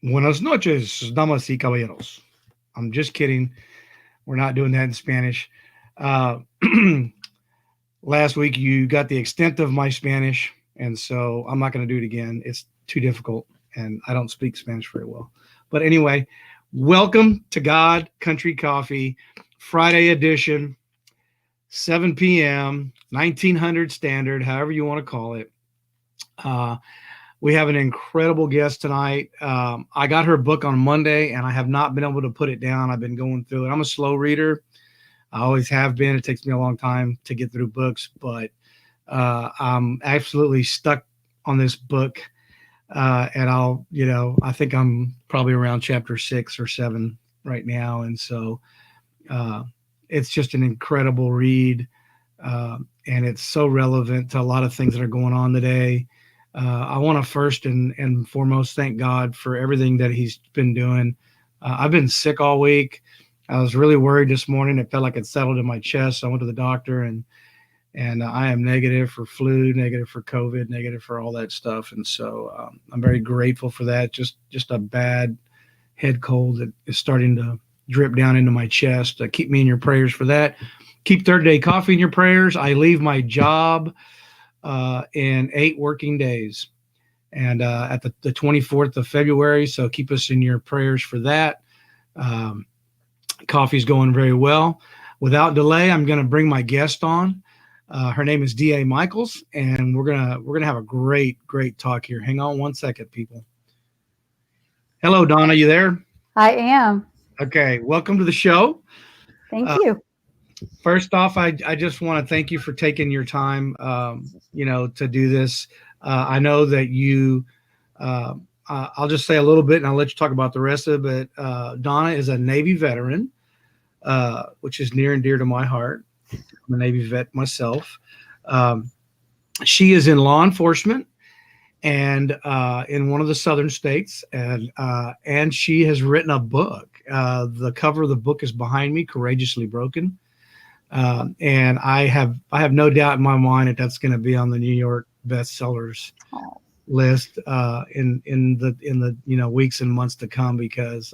Buenas noches, damas y caballeros. I'm just kidding. We're not doing that in Spanish. Uh, last week, you got the extent of my Spanish, and so I'm not going to do it again. It's too difficult, and I don't speak Spanish very well. But anyway, welcome to God Country Coffee, Friday edition, 7 p.m., 1900 standard, however you want to call it. Uh, We have an incredible guest tonight. I got her book on Monday, and I have not been able to put it down. I've been going through it. I'm a slow reader. I always have been. It takes me a long time to get through books, but I'm absolutely stuck on this book. And I think I'm probably around chapter 6 or 7 right now. And so uh, it's just an incredible read. And it's so relevant to a lot of things that are going on today. I want to first and foremost thank God for everything that He's been doing. I've been sick all week. I was really worried this morning. It felt like it settled in my chest. So I went to the doctor, and I am negative for flu, negative for COVID, negative for all that stuff. And so I'm very grateful for that. Just a bad head cold that is starting to drip down into my chest. Keep me in your prayers for that. Keep Third Day Coffee in your prayers. I leave my job in 8 working days, and at the 24th of February. So keep us in your prayers for that. Um, Coffee's going very well. Without delay, I'm going to bring my guest on. Her name is D.A. Michaels, and we're gonna have a great talk here. Hang on one second, people. Hello, Donna. You there? I am. Okay. Welcome to the show. Thank Uh, you. First off, I just want to thank you for taking your time, to do this. I know that you. Uh, I'll just say a little bit, and I'll let you talk about the rest of it. But Donna is a Navy veteran, which is near and dear to my heart. I'm a Navy vet myself. Um, she is in law enforcement and in one of the southern states, and she has written a book. The cover of the book is behind me, "Courageously Broken." And I have no doubt in my mind that that's going to be on the New York bestsellers Oh, list in the weeks and months to come, because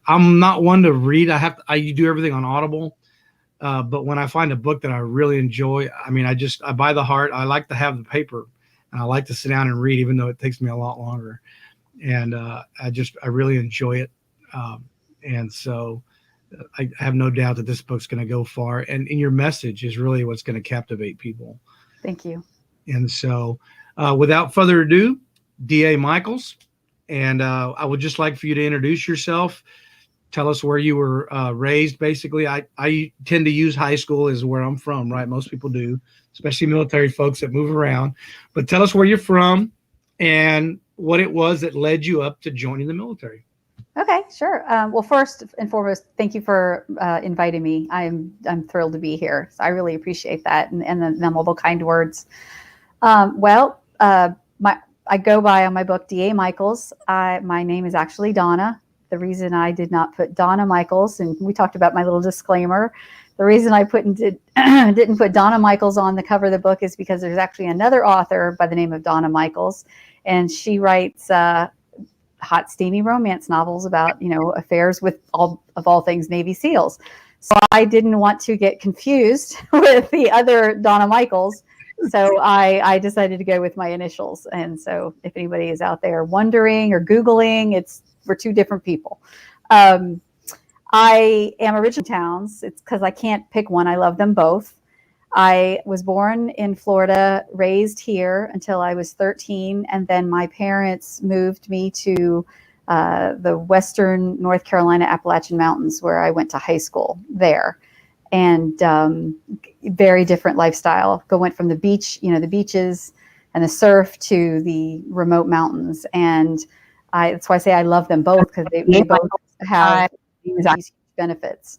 I'm not one to read. I do everything on Audible, but when I find a book that I really enjoy, I mean, I buy the heart. I like to have the paper, and I like to sit down and read, even though it takes me a lot longer. And I really enjoy it, and so I have no doubt that this book's going to go far. And your message is really what's going to captivate people. thank you. And so, without further ado, D.A. Michaels, and I would just like for you to introduce yourself. Tell us where you were raised. Basically, I tend to use high school as where I'm from, right? Most people do, especially military folks that move around. But tell us where you're from and what it was that led you up to joining the military. Okay, sure. Well, first and foremost, thank you for inviting me. I'm thrilled to be here. So I really appreciate that and the memorable kind words. My I go by on my book D.A. Michaels. My name is actually Donna. The reason I did not put Donna Michaels, and we talked about my little disclaimer. The reason I didn't put Donna Michaels on the cover of the book is because there's actually another author by the name of Donna Michaels, and she writes hot, steamy romance novels about affairs with all things Navy SEALs. So I didn't want to get confused with the other Donna Michaels. So I decided to go with my initials. And so if anybody is out there wondering or Googling, it's for two different people. Um, I am originally Towns. It's because I can't pick one. I love them both. I was born in Florida, raised here until I was 13, and then my parents moved me to the Western North Carolina Appalachian Mountains, where I went to high school there. And very different lifestyle. Went from the beach, the beaches and the surf, to the remote mountains. And that's why I say I love them both, because they both have these benefits.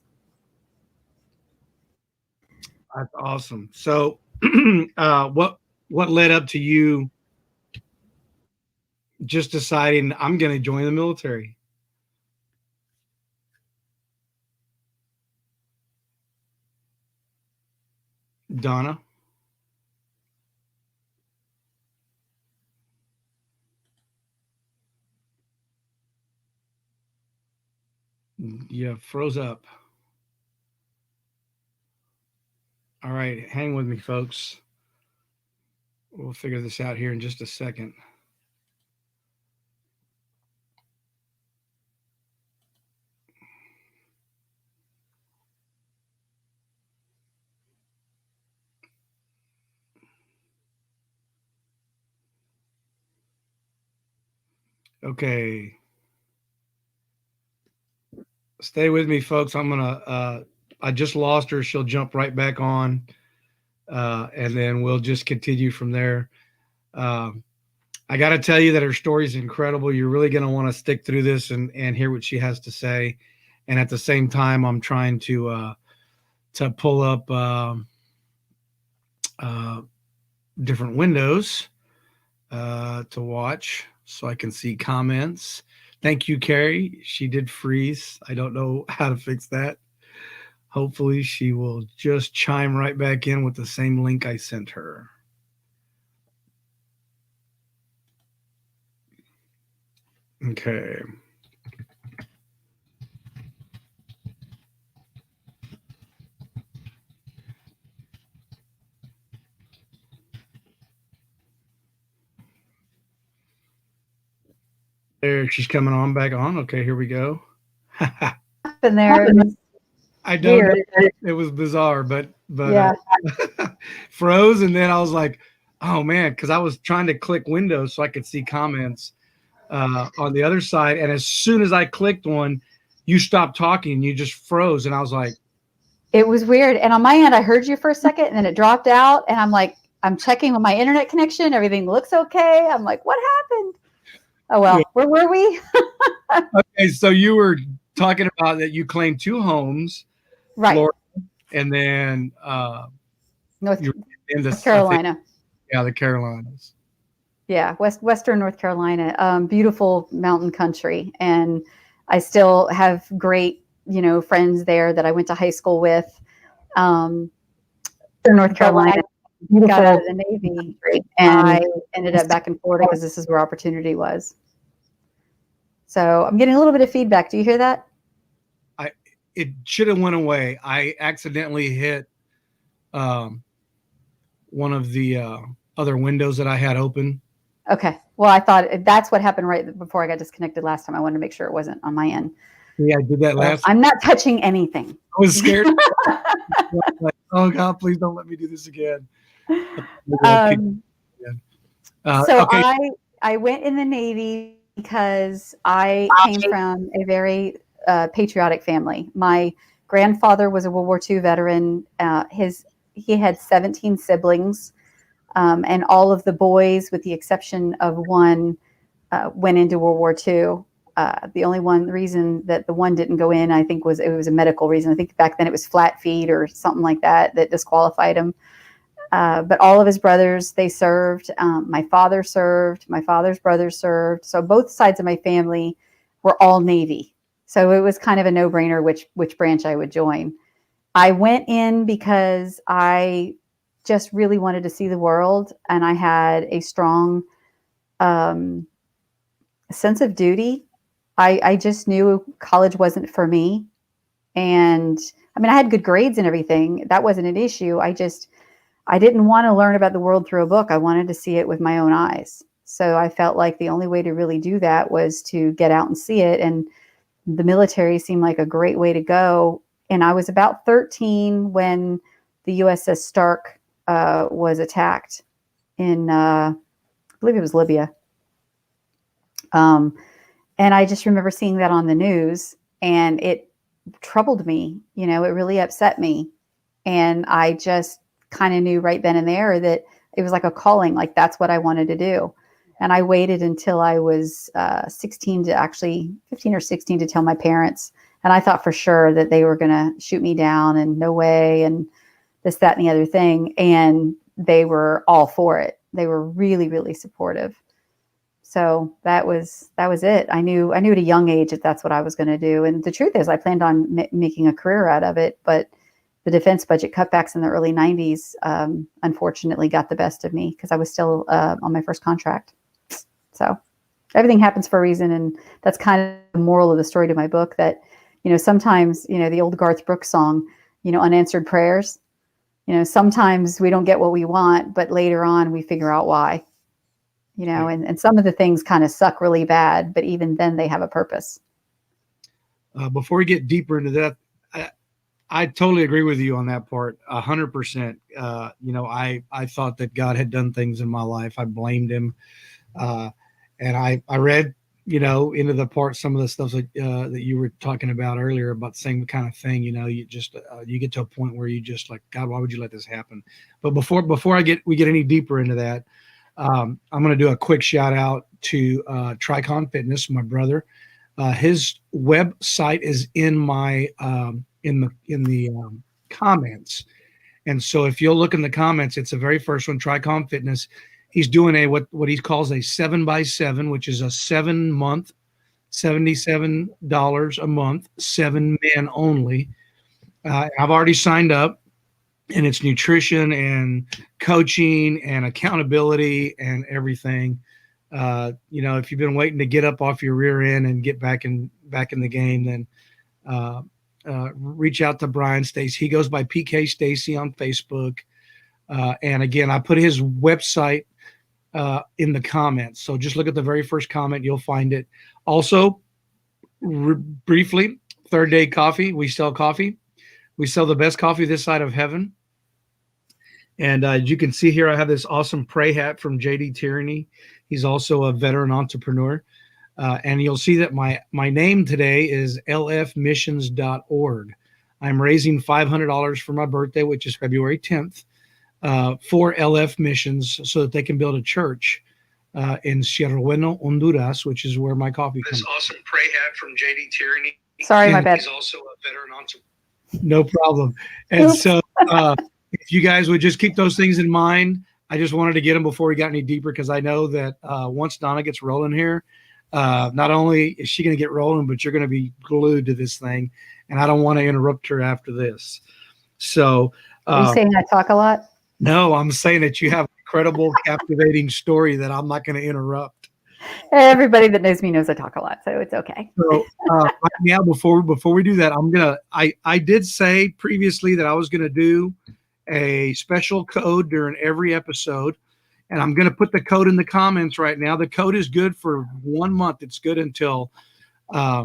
That's awesome. So, what led up to you just deciding I'm going to join the military? Donna. You froze up. All right, hang with me, folks. We'll figure this out here in just a second. Okay. Stay with me, folks. I just lost her. She'll jump right back on. And then we'll just continue from there. I got to tell you that her story is incredible. You're really going to want to stick through this and hear what she has to say. And at the same time, I'm trying to pull up different windows to watch so I can see comments. Thank you, Carrie. She did freeze. I don't know how to fix that. Hopefully she will just chime right back in with the same link I sent her. Okay. There, she's coming on back on. Okay, here we go. And there, I don't weird. know. It was bizarre, but Yeah. froze, and then I was like, oh man, because I was trying to click Windows so I could see comments on the other side, and as soon as I clicked one, you stopped talking, you just froze, and I was like, It was weird. And on my end, I heard you for a second, and then it dropped out, and I'm like, I'm checking with my internet connection. Everything looks okay. I'm like, what happened? Oh, well, Yeah. where were we? Okay, so you were talking about that you claimed 2 homes, Right. Florida, and then North in the Carolina. The Carolinas. Yeah, Western North Carolina, beautiful mountain country. And I still have great, friends there that I went to high school with. North Carolina, got out of the Navy, and I ended up back in Florida because this is where opportunity was. So I'm getting a little bit of feedback. Do you hear that? It should have went away. I accidentally hit one of the other windows that I had open. Okay. Well, I thought that's what happened right before I got disconnected last time. I wanted to make sure it wasn't on my end. Yeah, I did that last. I'm not touching anything. I was scared. Like, oh God, please don't let me do this again. Okay. I went in the Navy because I came from a very patriotic family. My grandfather was a World War II veteran. He had 17 siblings, and all of the boys, with the exception of one, went into World War II. The only reason that the one didn't go in, I think, was a medical reason. I think back then it was flat feet or something like that disqualified him. But all of his brothers, they served. My father served. My father's brothers served. So both sides of my family were all Navy. So it was kind of a no-brainer which branch I would join. I went in because I just really wanted to see the world, and I had a strong sense of duty. I just knew college wasn't for me. And I mean, I had good grades and everything. That wasn't an issue. I didn't want to learn about the world through a book. I wanted to see it with my own eyes. So I felt like the only way to really do that was to get out and see it. And the military seemed like a great way to go. And I was about 13 when the USS Stark was attacked in, I believe it was Libya. And I just remember seeing that on the news, and it troubled me. It really upset me. And I just kind of knew right then and there that it was like a calling, like that's what I wanted to do. And I waited until I was 15 or 16 to tell my parents. And I thought for sure that they were going to shoot me down and no way and this, that, and the other thing. And they were all for it. They were really, really supportive. So that was it. I knew at a young age that that's what I was going to do. And the truth is I planned on making a career out of it, but the defense budget cutbacks in the early 90s, unfortunately got the best of me because I was still on my first contract. So everything happens for a reason. And that's kind of the moral of the story to my book, that Sometimes, the old Garth Brooks song, unanswered prayers, sometimes we don't get what we want, but later on we figure out why, Right. and some of the things kind of suck really bad, but even then they have a purpose. Before we get deeper into that, I totally agree with you on that part, 100%. I thought that God had done things in my life. I blamed him. And I read, into the part, some of the stuff that you were talking about earlier about the same kind of thing. You just you get to a point where you just like, God, why would you let this happen? But before we get any deeper into that, I'm going to do a quick shout out to Tricon Fitness, my brother. His website is in my in the comments, and so if you'll look in the comments, it's the very first one, Tricon Fitness. He's doing what he calls a 7x7, which is a 7-month, $77 a month, 7 men only. I've already signed up, and it's nutrition and coaching and accountability and everything. If you've been waiting to get up off your rear end and get back in the game, then reach out to Brian Stacy. He goes by PK Stacy on Facebook. And again, I put his website in the comments. So just look at the very first comment. You'll find it. Also, briefly, Third Day Coffee. We sell coffee. We sell the best coffee this side of heaven. And as you can see here, I have this awesome Pray hat from JD Tyranny. He's also a veteran entrepreneur. And you'll see that my name today is lfmissions.org. I'm raising $500 for my birthday, which is February 10th, for LF Missions so that they can build a church in Sierra Bueno, Honduras, which is where my coffee comes. This awesome Pray hat from JD Tyranny. Sorry, my bad. He's also a veteran entrepreneur. No problem. And so if you guys would just keep those things in mind, I just wanted to get them before we got any deeper, because I know that once Donna gets rolling here, not only is she going to get rolling, but you're going to be glued to this thing, and I don't want to interrupt her after this. So, are you saying I talk a lot? No, I'm saying that you have an incredible, captivating story that I'm not going to interrupt. Everybody that knows me knows I talk a lot, so it's okay. So right now, before we do that, I did say previously that I was gonna do a special code during every episode, and I'm gonna put the code in the comments right now. The code is good for 1 month. It's good until March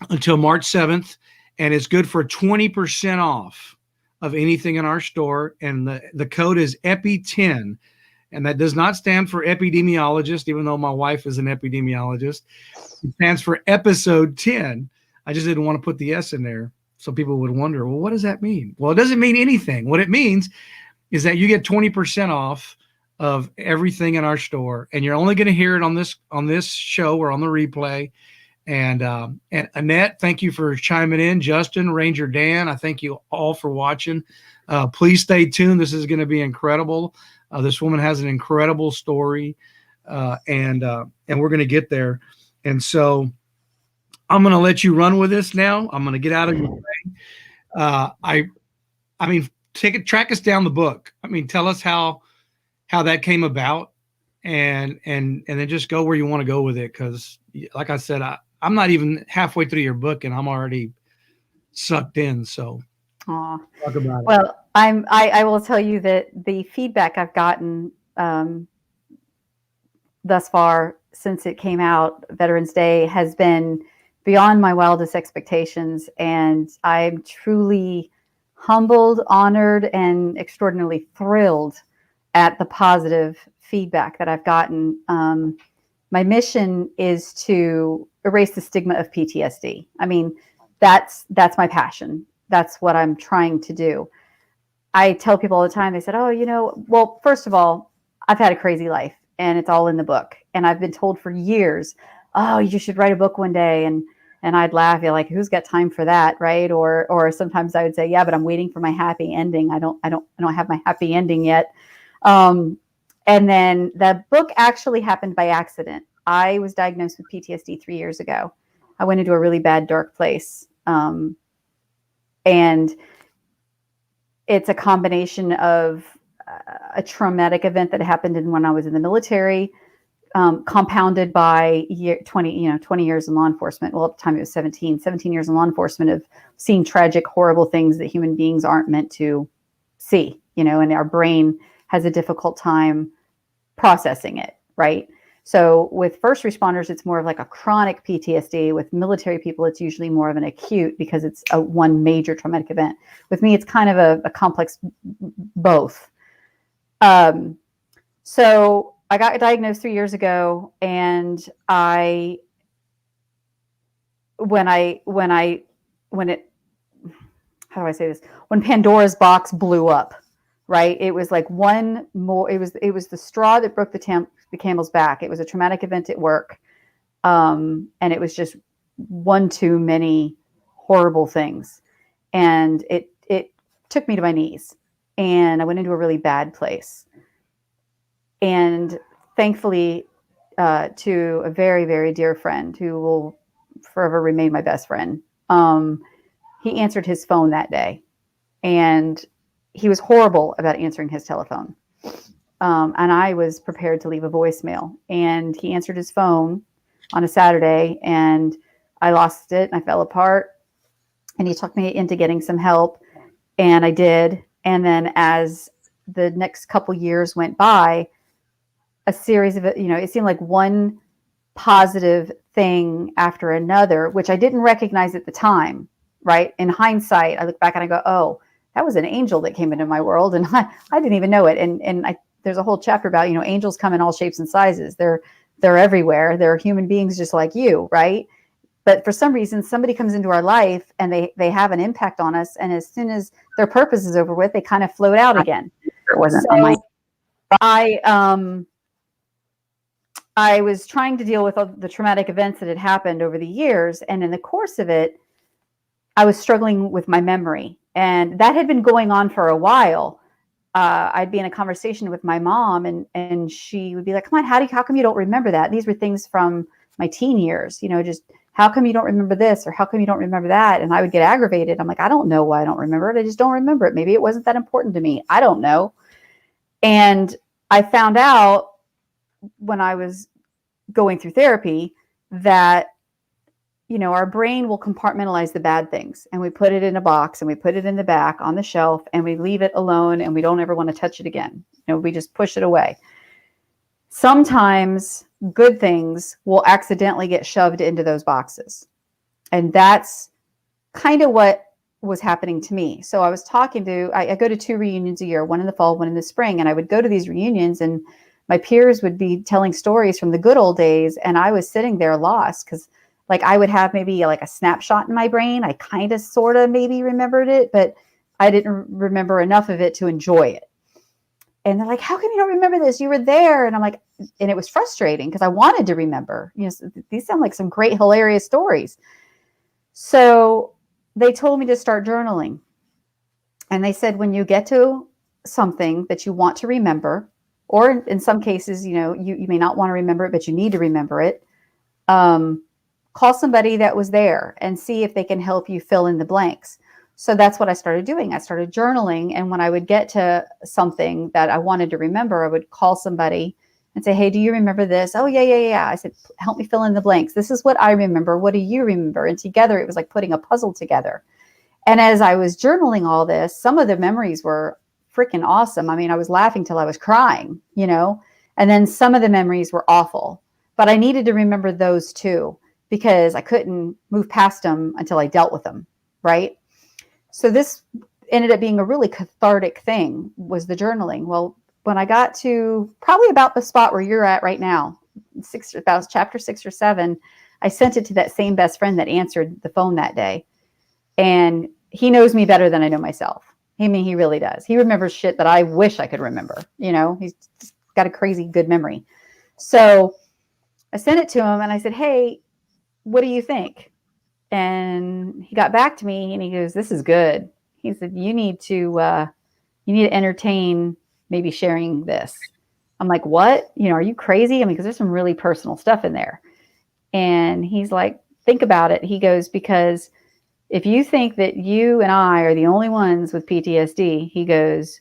7th, and it's good for 20% off of anything in our store. And the code is EPI10. And that does not stand for epidemiologist, even though my wife is an epidemiologist. It stands for episode 10. I just didn't want to put the S in there so people would wonder, well, what does that mean? Well, it doesn't mean anything. What it means is that you get 20% off of everything in our store, and you're only going to hear it on this show or on the replay. And Annette, thank you for chiming in. Justin, Ranger Dan, I thank you all for watching. Please stay tuned. This is going to be incredible. This woman has an incredible story, and we're going to get there. And so I'm going to let you run with this now. I'm going to get out of your way. I mean, track us down the book. I mean, tell us how that came about, and then just go where you want to go with it. Because, like I said, I'm not even halfway through your book, and I'm already sucked in. So, talk about it. Well, I will tell you that the feedback I've gotten thus far since it came out, Veterans Day, has been beyond my wildest expectations, and I'm truly humbled, honored, and extraordinarily thrilled at the positive feedback that I've gotten. My mission is to erase the stigma of PTSD. I mean, that's my passion. That's what I'm trying to do. I tell people all the time, they said, well, first of all, I've had a crazy life, and it's all in the book. And I've been told for years, oh, you should write a book one day. And I'd laugh, like, who's got time for that, right? Or sometimes I would say, yeah, but I'm waiting for my happy ending. I don't have my happy ending yet. And then the book actually happened by accident. I was diagnosed with PTSD 3 years ago. I went into a really bad, dark place. And it's a combination of a traumatic event that happened when I was in the military, compounded by 20 years in law enforcement. Well, at the time it was 17 years in law enforcement of seeing tragic, horrible things that human beings aren't meant to see, and our brain has a difficult time processing it, right? So with first responders, it's more of like a chronic PTSD. With military people, it's usually more of an acute because it's one major traumatic event. With me, it's kind of a complex both. So I got diagnosed 3 years ago, and when Pandora's box blew up, right? It was like one more. It was the straw that broke the camel's back. It was a traumatic event at work, and it was just one too many horrible things, and it took me to my knees, and I went into a really bad place. And thankfully, to a very, very dear friend who will forever remain my best friend, he answered his phone that day, and he was horrible about answering his telephone. And I was prepared to leave a voicemail, and he answered his phone on a Saturday, and I lost it and I fell apart, and he took me into getting some help, and I did. And then as the next couple years went by, a series of, it seemed like one positive thing after another, which I didn't recognize at the time, right? In hindsight, I look back and I go, oh, that was an angel that came into my world, and I didn't even know it. And there's a whole chapter about, angels come in all shapes and sizes. They're everywhere. They're human beings just like you, right? But for some reason, somebody comes into our life and they have an impact on us. And as soon as their purpose is over with, they kind of float out again. It wasn't So on my. I was trying to deal with all the traumatic events that had happened over the years. And in the course of it, I was struggling with my memory. And that had been going on for a while. I'd be in a conversation with my mom, and she would be like, come on, how come you don't remember that? These were things from my teen years, just how come you don't remember this, or how come you don't remember that? And I would get aggravated. I'm like, I don't know why I don't remember it. I just don't remember it. Maybe it wasn't that important to me. I don't know. And I found out when I was going through therapy that, our brain will compartmentalize the bad things, and we put it in a box, and we put it in the back on the shelf, and we leave it alone, and we don't ever want to touch it again. We just push it away. Sometimes good things will accidentally get shoved into those boxes. And that's kind of what was happening to me. So I was I go to 2 reunions a year, one in the fall, one in the spring. And I would go to these reunions, and my peers would be telling stories from the good old days. And I was sitting there lost, because I would have maybe like a snapshot in my brain. I kind of sort of maybe remembered it, but I didn't remember enough of it to enjoy it. And they're like, how come you don't remember this? You were there. And I'm like, and it was frustrating because I wanted to remember. These sound like some great, hilarious stories. So they told me to start journaling. And they said, when you get to something that you want to remember, or in some cases, you may not want to remember it, but you need to remember it, call somebody that was there and see if they can help you fill in the blanks. So that's what I started doing. I started journaling. And when I would get to something that I wanted to remember, I would call somebody and say, hey, do you remember this? Oh, yeah. I said, help me fill in the blanks. This is what I remember. What do you remember? And together, it was like putting a puzzle together. And as I was journaling all this, some of the memories were freaking awesome. I mean, I was laughing till I was crying, and then some of the memories were awful. But I needed to remember those too, because I couldn't move past them until I dealt with them, right? So this ended up being a really cathartic thing, was the journaling. Well, when I got to probably about the spot where you're at right now, about chapter 6 or 7, I sent it to that same best friend that answered the phone that day. And he knows me better than I know myself. I mean, he really does. He remembers shit that I wish I could remember. He's just got a crazy good memory. So I sent it to him and I said, hey, what do you think? And he got back to me and he goes, this is good. He said, you need to entertain maybe sharing this. I'm like, what? Are you crazy? I mean, because there's some really personal stuff in there. And he's like, think about it. He goes, because if you think that you and I are the only ones with PTSD, he goes,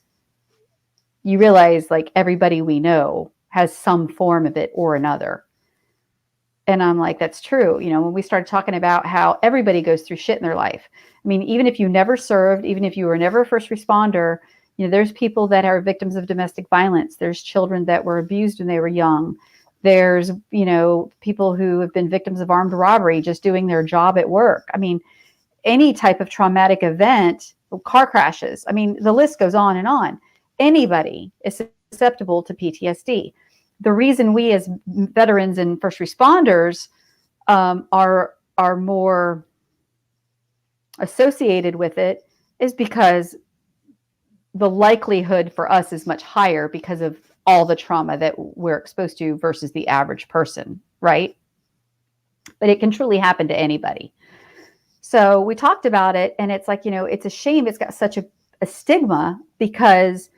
you realize like everybody we know has some form of it or another. And I'm like, that's true. You know, when we started talking about how everybody goes through shit in their life. I mean, even if you never served, even if you were never a first responder, you know, there's people that are victims of domestic violence. There's children that were abused when they were young. There's, you know, people who have been victims of armed robbery just doing their job at work. I mean, any type of traumatic event, car crashes. I mean, the list goes on and on. Anybody is susceptible to PTSD. The reason we as veterans and first responders are more associated with it is because the likelihood for us is much higher because of all the trauma that we're exposed to versus the average person, right? But it can truly happen to anybody. So we talked about it, and it's like, you know, it's a shame it's got such a stigma because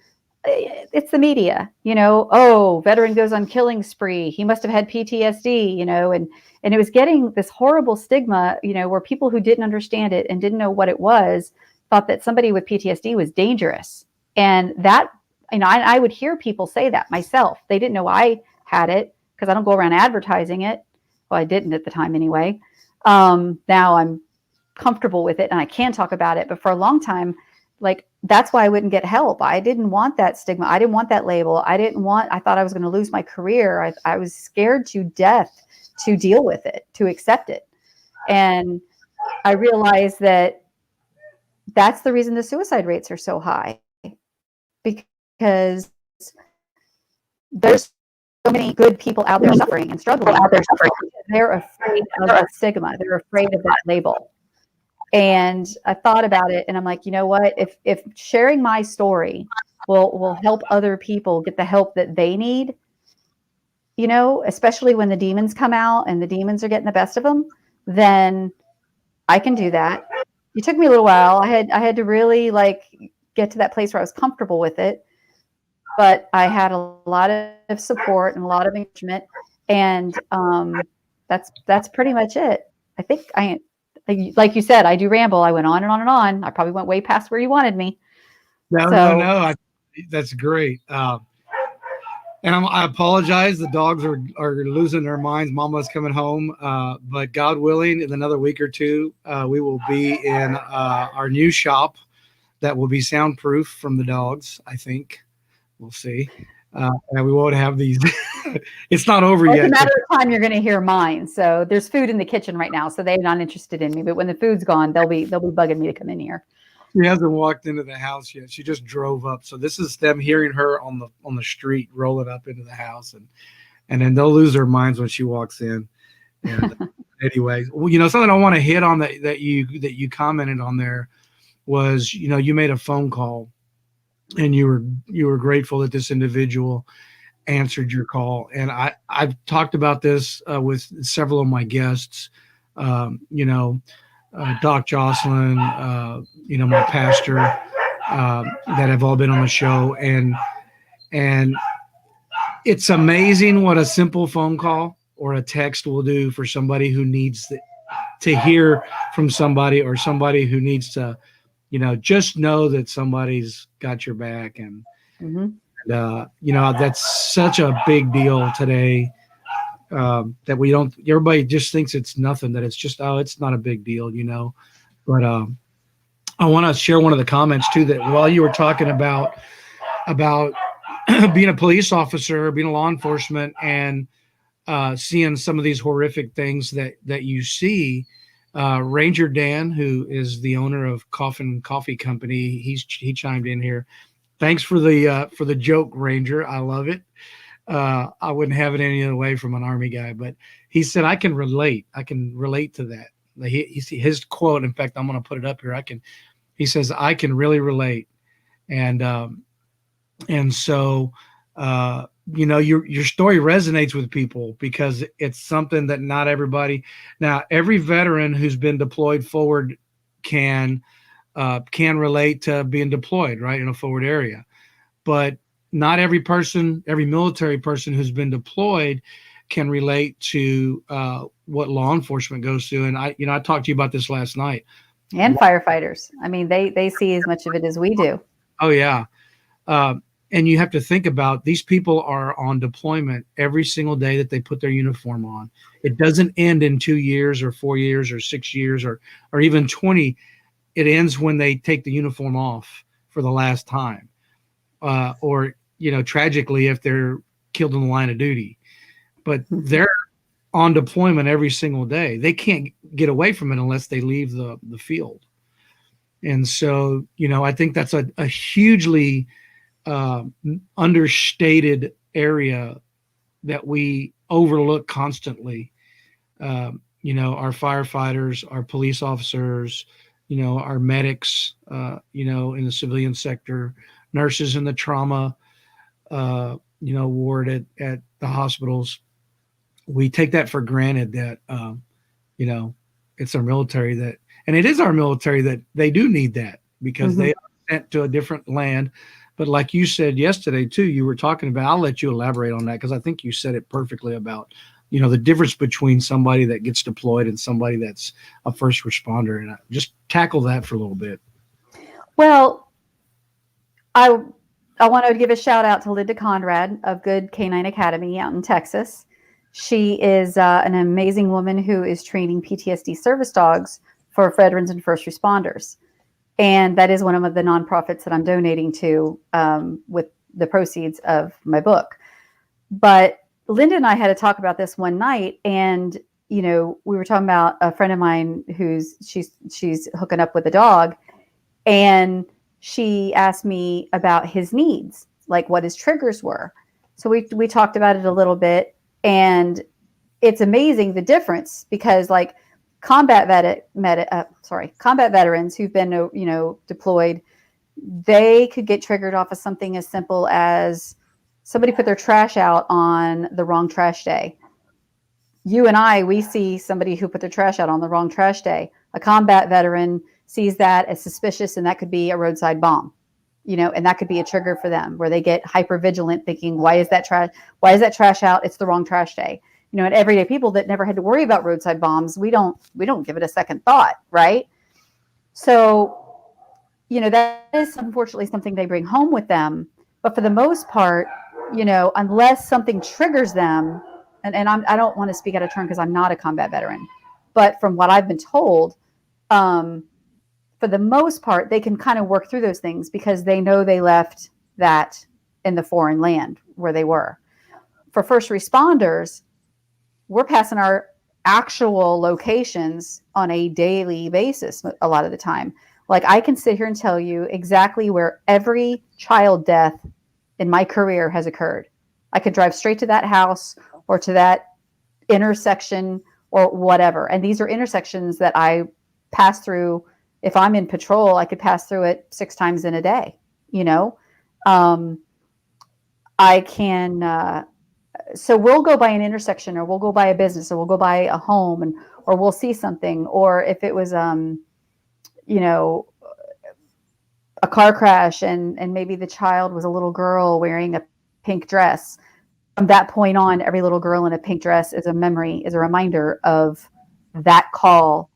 it's the media, you know, oh, veteran goes on killing spree. He must have had PTSD, you know, and it was getting this horrible stigma, you know, where people who didn't understand it and didn't know what it was thought that somebody with PTSD was dangerous. And that, you know, I would hear people say that myself. They didn't know I had it because I don't go around advertising it. Well, I didn't at the time anyway. Now I'm comfortable with it and I can talk about it. But for a long time, like, that's why I wouldn't get help. I didn't want that stigma. I didn't want that label. I thought I was going to lose my career. I was scared to death to deal with it, to accept it. And I realized that that's the reason the suicide rates are so high, because there's so many good people out there suffering and struggling. They're afraid of the stigma. They're afraid of that label. And I thought about it and I'm like, you know what, if sharing my story will help other people get the help that they need, you know, especially when the demons come out and the demons are getting the best of them, then I can do that. It took me a little while. I had to really like get to that place where I was comfortable with it, but I had a lot of support and a lot of encouragement, and that's pretty much it. I think like you said, I do ramble. I went on and on and on. I probably went way past where you wanted me. No. That's great. And I apologize. The dogs are losing their minds. Mama's coming home. But God willing, in another week or two, we will be in our new shop that will be soundproof from the dogs, I think. We'll see. And we won't have these. It's not over yet. It's a matter of time you're going to hear mine. So there's food in the kitchen right now, so they're not interested in me. But when the food's gone, they'll be bugging me to come in here. She hasn't walked into the house yet. She just drove up. So this is them hearing her on the street rolling up into the house, and then they'll lose their minds when she walks in. And anyway, well, you know, something I want to hit on that you commented on there was, you know, you made a phone call. And you were grateful that this individual answered your call. And I've talked about this with several of my guests, you know, Doc Jocelyn, you know, my pastor, that have all been on the show. And it's amazing what a simple phone call or a text will do for somebody who needs to hear from somebody, or somebody who needs to, you know, just know that somebody's got your back. And, you know, that's such a big deal today, that everybody just thinks it's nothing, that it's just, oh, it's not a big deal, you know. But I want to share one of the comments too, that while you were talking about being a police officer, being a law enforcement, and seeing some of these horrific things that you see, Ranger Dan, who is the owner of Coffin Coffee Company, he chimed in here. Thanks for the joke, Ranger. I love it. I wouldn't have it any other way from an Army guy, but he said, I can relate to that. His quote, in fact, I'm going to put it up here. He says, I can really relate. And so, you know, your story resonates with people because it's something that not everybody. Now, every veteran who's been deployed forward can relate to being deployed, right, in a forward area, but not every military person who's been deployed can relate to what law enforcement goes through. And I talked to you about this last night. And firefighters. I mean, they see as much of it as we do. Oh yeah. And you have to think about, these people are on deployment every single day that they put their uniform on. It doesn't end in 2 years or 4 years or 6 years or even 20. It ends when they take the uniform off for the last time, or tragically, if they're killed in the line of duty. But they're on deployment every single day. They can't get away from it unless they leave the field. And so, I think that's a hugely understated area that we overlook constantly. Our firefighters, our police officers, our medics, in the civilian sector, nurses in the trauma, ward at the hospitals. We take that for granted that, it's our military and it is our military that they do need that, because they are sent to a different land. But like you said yesterday too, you were talking about, I'll let you elaborate on that, because I think you said it perfectly about, the difference between somebody that gets deployed and somebody that's a first responder. And just tackle that for a little bit. Well, I want to give a shout out to Linda Conrad of Good Canine Academy out in Texas. She is an amazing woman who is training PTSD service dogs for veterans and first responders. And that is one of the nonprofits that I'm donating to with the proceeds of my book. But Linda and I had to talk about this one night, and we were talking about a friend of mine she's hooking up with a dog, and she asked me about his needs, like what his triggers were. So we talked about it a little bit, and it's amazing the difference, because like combat veterans who've been deployed, they could get triggered off of something as simple as somebody put their trash out on the wrong trash day. You and I, we see somebody who put their trash out on the wrong trash day. A combat veteran sees that as suspicious, and that could be a roadside bomb, and that could be a trigger for them, where they get hyper vigilant, thinking, why is that trash out? It's the wrong trash day. And everyday people that never had to worry about roadside bombs, we don't give it a second thought, right? So, that is unfortunately something they bring home with them. But for the most part, unless something triggers them, and I don't want to speak out of turn because I'm not a combat veteran, but from what I've been told, for the most part, they can kind of work through those things because they know they left that in the foreign land where they were. For first responders, we're passing our actual locations on a daily basis a lot of the time. Like, I can sit here and tell you exactly where every child death in my career has occurred. I could drive straight to that house or to that intersection or whatever. And these are intersections that I pass through. If I'm in patrol, I could pass through it 6 times in a day, I can, so we'll go by an intersection, or we'll go by a business, or we'll go by a home, or we'll see something. Or if it was, a car crash and maybe the child was a little girl wearing a pink dress. From that point on, every little girl in a pink dress is a reminder of that call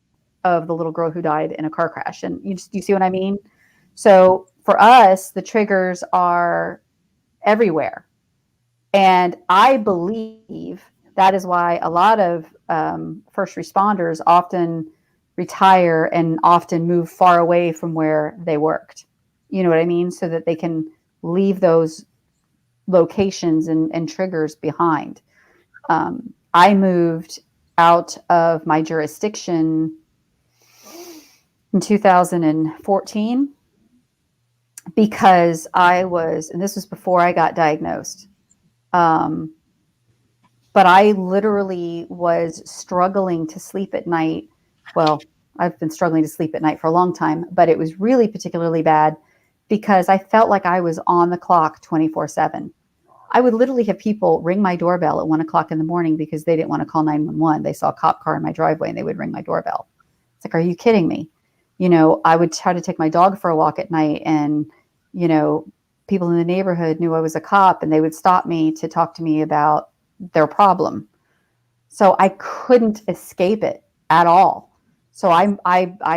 of the little girl who died in a car crash. And you see what I mean? So for us, the triggers are everywhere. And I believe that is why a lot of first responders often retire and often move far away from where they worked. You know what I mean? So that they can leave those locations and triggers behind. I moved out of my jurisdiction in 2014 because and this was before I got diagnosed. But I literally was struggling to sleep at night. Well, I've been struggling to sleep at night for a long time, but it was really particularly bad because I felt like I was on the clock 24/7. I would literally have people ring my doorbell at 1:00 in the morning because they didn't want to call 911. They saw a cop car in my driveway and they would ring my doorbell. It's like, are you kidding me? I would try to take my dog for a walk at night, and, people in the neighborhood knew I was a cop, and they would stop me to talk to me about their problem. So I couldn't escape it at all. So I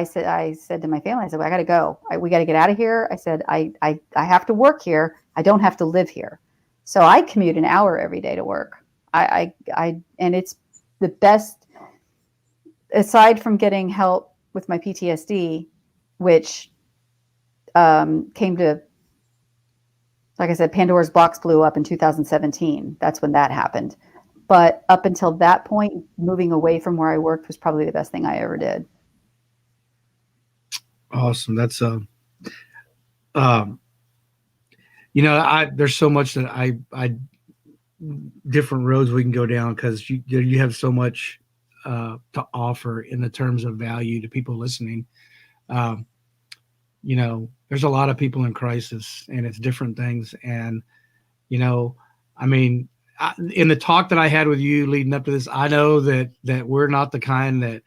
said to my family, I said, well, I got to go. We got to get out of here. I said, I have to work here I don't have to live here. So I commute an hour every day to work. And it's the best, aside from getting help with my PTSD, which came to, like I said, Pandora's box blew up in 2017. That's when that happened. But up until that point, moving away from where I worked was probably the best thing I ever did. Awesome. That's there's so much that I different roads we can go down, because you have so much to offer in the terms of value to people listening. There's a lot of people in crisis, and it's different things. And, I mean, in the talk that I had with you leading up to this, I know that we're not the kind that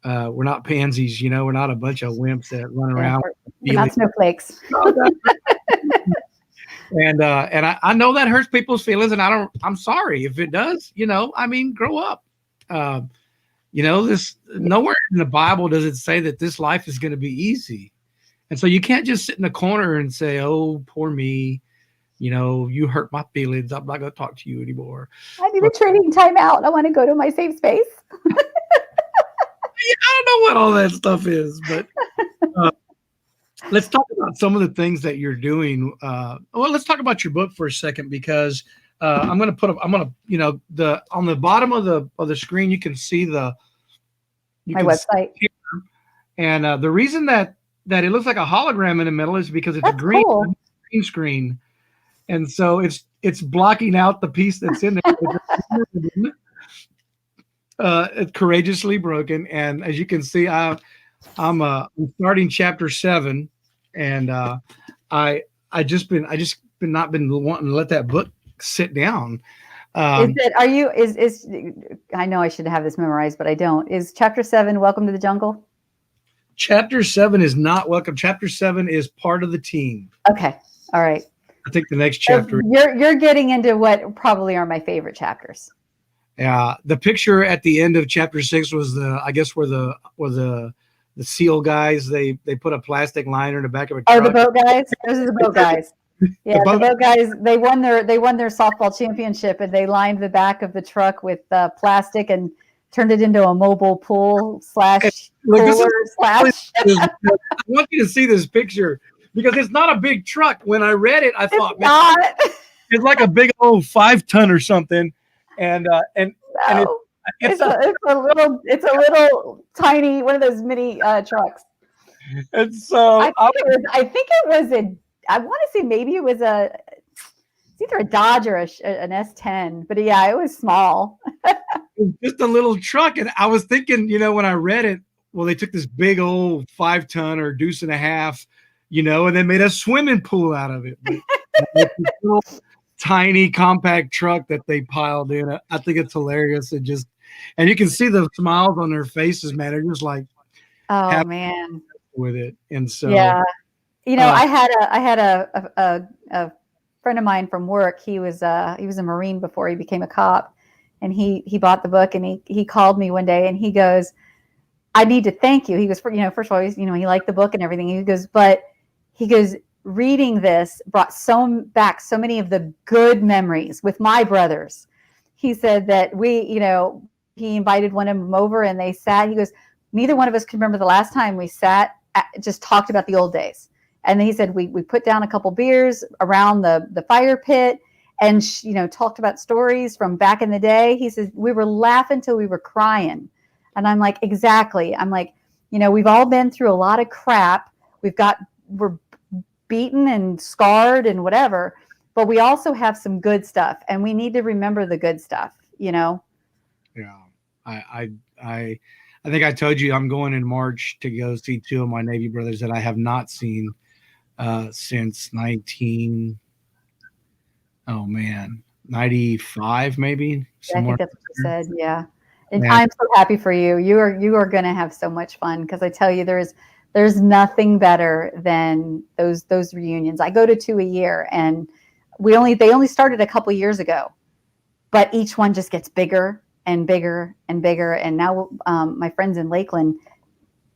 we're not pansies, we're not a bunch of wimps that run around. We're not snowflakes. And I know that hurts people's feelings, and I'm sorry if it does, grow up. This nowhere in the Bible does it say that this life is going to be easy. And so you can't just sit in the corner and say, oh, poor me, you hurt my feelings, I'm not going to talk to you anymore. I need a training timeout. I want to go to my safe space. I don't know what all that stuff is, but let's talk about some of the things that you're doing. Let's talk about your book for a second, because on the bottom of the screen, you can see my website. And the reason that it looks like a hologram in the middle is because it's a green screen. And so it's blocking out the piece that's in there. It's Courageously Broken. And as you can see, I'm starting chapter 7, and I just been not been wanting to let that book sit down. I know I should have this memorized, but I don't. Is chapter 7 Welcome to the Jungle? Chapter 7 is not Welcome. Chapter 7 is part of the team. Okay. All right. I think the next chapter. You're getting into what probably are my favorite chapters. Yeah. The picture at the end of chapter 6 was where the SEAL guys, they put a plastic liner in the back of a truck. Oh, the boat guys? Those are the boat guys. Yeah, the boat guys, they won their softball championship, and they lined the back of the truck with plastic and turned it into a mobile pool / cooler / I want you to see this picture, because it's not a big truck. When I read it, I thought, it's like a big old 5-ton or something. And it's a little tiny one of those mini trucks. And so I think it was I want to say maybe it was it's either a Dodge or an S10, but yeah, it was small. Just a little truck. And I was thinking, when I read it, well, they took this big old 5-ton or deuce and a half, and then made a swimming pool out of it. This little tiny compact truck that they piled in. I think it's hilarious. And you can see the smiles on their faces, man. They're just like, oh man, with it. And so, yeah, I had a friend of mine from work. He was a Marine before he became a cop, and he bought the book, and he called me one day, and he goes, I need to thank you. He goes, first of all, he liked the book and everything. He goes, reading this brought back so many of the good memories with my brothers. He said that he invited one of them over, and they sat. He goes, neither one of us can remember the last time we sat, just talked about the old days. And he said, we put down a couple beers around the fire pit, and talked about stories from back in the day. He says, we were laughing till we were crying. And I'm like, exactly. I'm like, we've all been through a lot of crap. We're beaten and scarred and whatever, but we also have some good stuff, and we need to remember the good stuff, Yeah. I think I told you I'm going in March to go see 2 of my Navy brothers that I have not seen since 95 maybe. I think that's what you said. Yeah. And yeah. I'm so happy for you. You are going to have so much fun, because I tell you, there's nothing better than those reunions. I go to 2 a year, and they only started a couple years ago, but each one just gets bigger and bigger and bigger. And now my friends in Lakeland,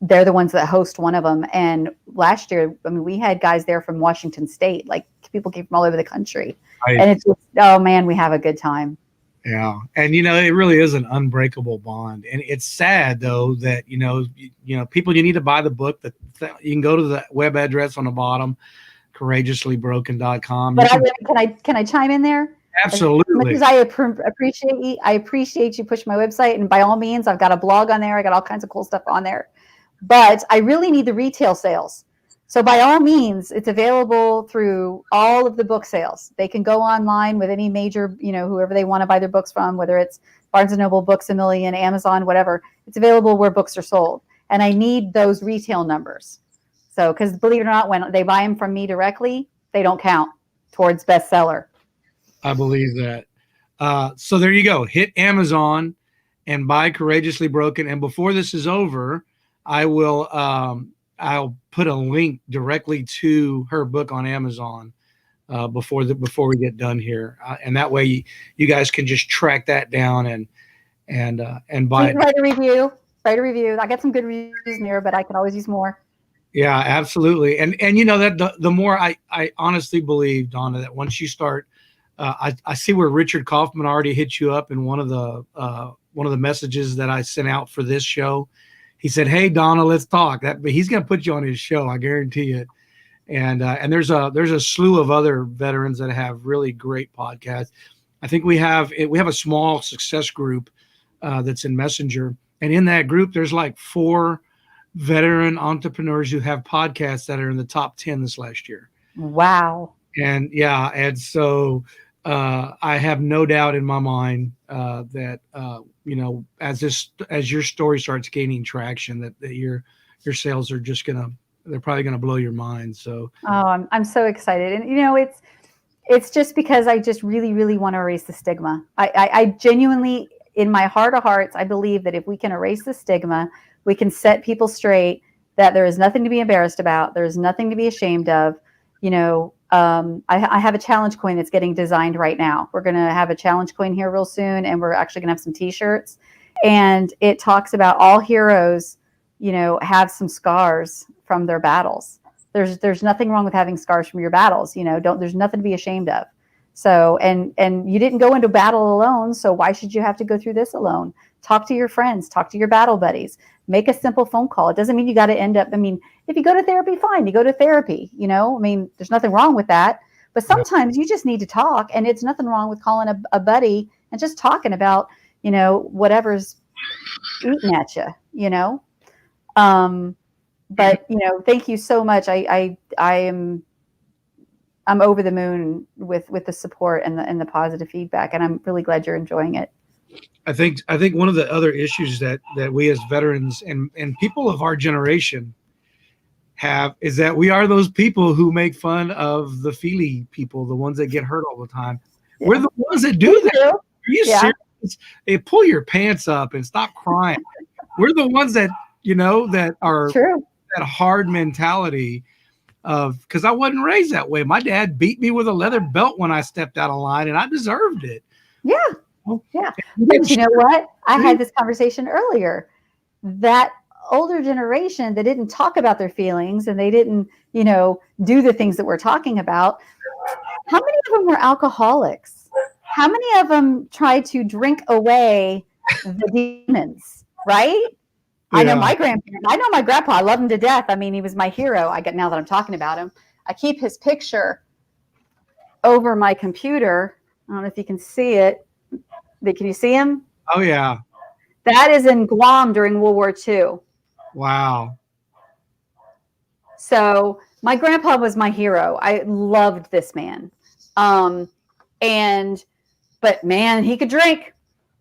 they're the ones that host one of them. And last year, I mean, we had guys there from Washington State, like people came from all over the country. And it's just, oh man, we have a good time. Yeah. And, it really is an unbreakable bond. And it's sad, though, that, people, you need to buy the book. That you can go to the web address on the bottom, courageouslybroken.com. But can I chime in there? Absolutely. Because I appreciate you push my website. And by all means, I've got a blog on there. I got all kinds of cool stuff on there. But I really need the retail sales. So by all means, it's available through all of the book sales. They can go online with any major, whoever they want to buy their books from, whether it's Barnes & Noble, Books A Million, Amazon, whatever. It's available where books are sold. And I need those retail numbers. So, because believe it or not, when they buy them from me directly, they don't count towards bestseller. I believe that. So there you go. Hit Amazon and buy Courageously Broken. And before this is over, I will I'll put a link directly to her book on Amazon before we get done here, and that way you guys can just track that down and buy it. Write a review. I got some good reviews in here, but I can always use more. Yeah, absolutely. And that the more I honestly believe, Donna, that once you start, I see where Richard Kaufman already hit you up in one of the messages that I sent out for this show. He said, "Hey, Donna, let's talk." But he's going to put you on his show, I guarantee it. And there's a slew of other veterans that have really great podcasts. I think we have a small success group that's in Messenger, and in that group, there's like 4 veteran entrepreneurs who have podcasts that are in the top 10 this last year. Wow. And so I have no doubt in my mind that as your story starts gaining traction, that your sales are just they're probably gonna blow your mind. So I'm so excited, and it's just because I just really, really want to erase the stigma. I genuinely, in my heart of hearts, I believe that if we can erase the stigma, we can set people straight that there is nothing to be embarrassed about. There is nothing to be ashamed of. I have a challenge coin that's getting designed right now. We're going to have a challenge coin here real soon, and we're actually going to have some t-shirts. And it talks about all heroes, have some scars from their battles. There's nothing wrong with having scars from your battles. There's nothing to be ashamed of. So, and you didn't go into battle alone. So why should you have to go through this alone? Talk to your friends, talk to your battle buddies, make a simple phone call. It doesn't mean you got to end up, if you go to therapy, fine, you go to therapy, there's nothing wrong with that. But sometimes you just need to talk, and it's nothing wrong with calling a buddy and just talking about, whatever's eating at you, But, thank you so much. I'm over the moon with the support and the positive feedback, and I'm really glad you're enjoying it. I think one of the other issues that we as veterans and people of our generation have is that we are those people who make fun of the feely people, the ones that get hurt all the time. Yeah. We're the ones that do that. Are you serious? Hey, pull your pants up and stop crying. We're the ones that, that are True. That hard mentality of, because I wasn't raised that way. My dad beat me with a leather belt when I stepped out of line, and I deserved it. Yeah. Yeah. But you know what? I had this conversation earlier. That older generation that didn't talk about their feelings and they didn't, do the things that we're talking about. How many of them were alcoholics? How many of them tried to drink away the demons, right? Yeah. I know my grandparents. I know my grandpa. I love him to death. He was my hero. Now that I'm talking about him, I keep his picture over my computer. I don't know if you can see it. Can you see him? Oh, yeah. That is in Guam during World War II. Wow. So my grandpa was my hero. I loved this man. But man, he could drink.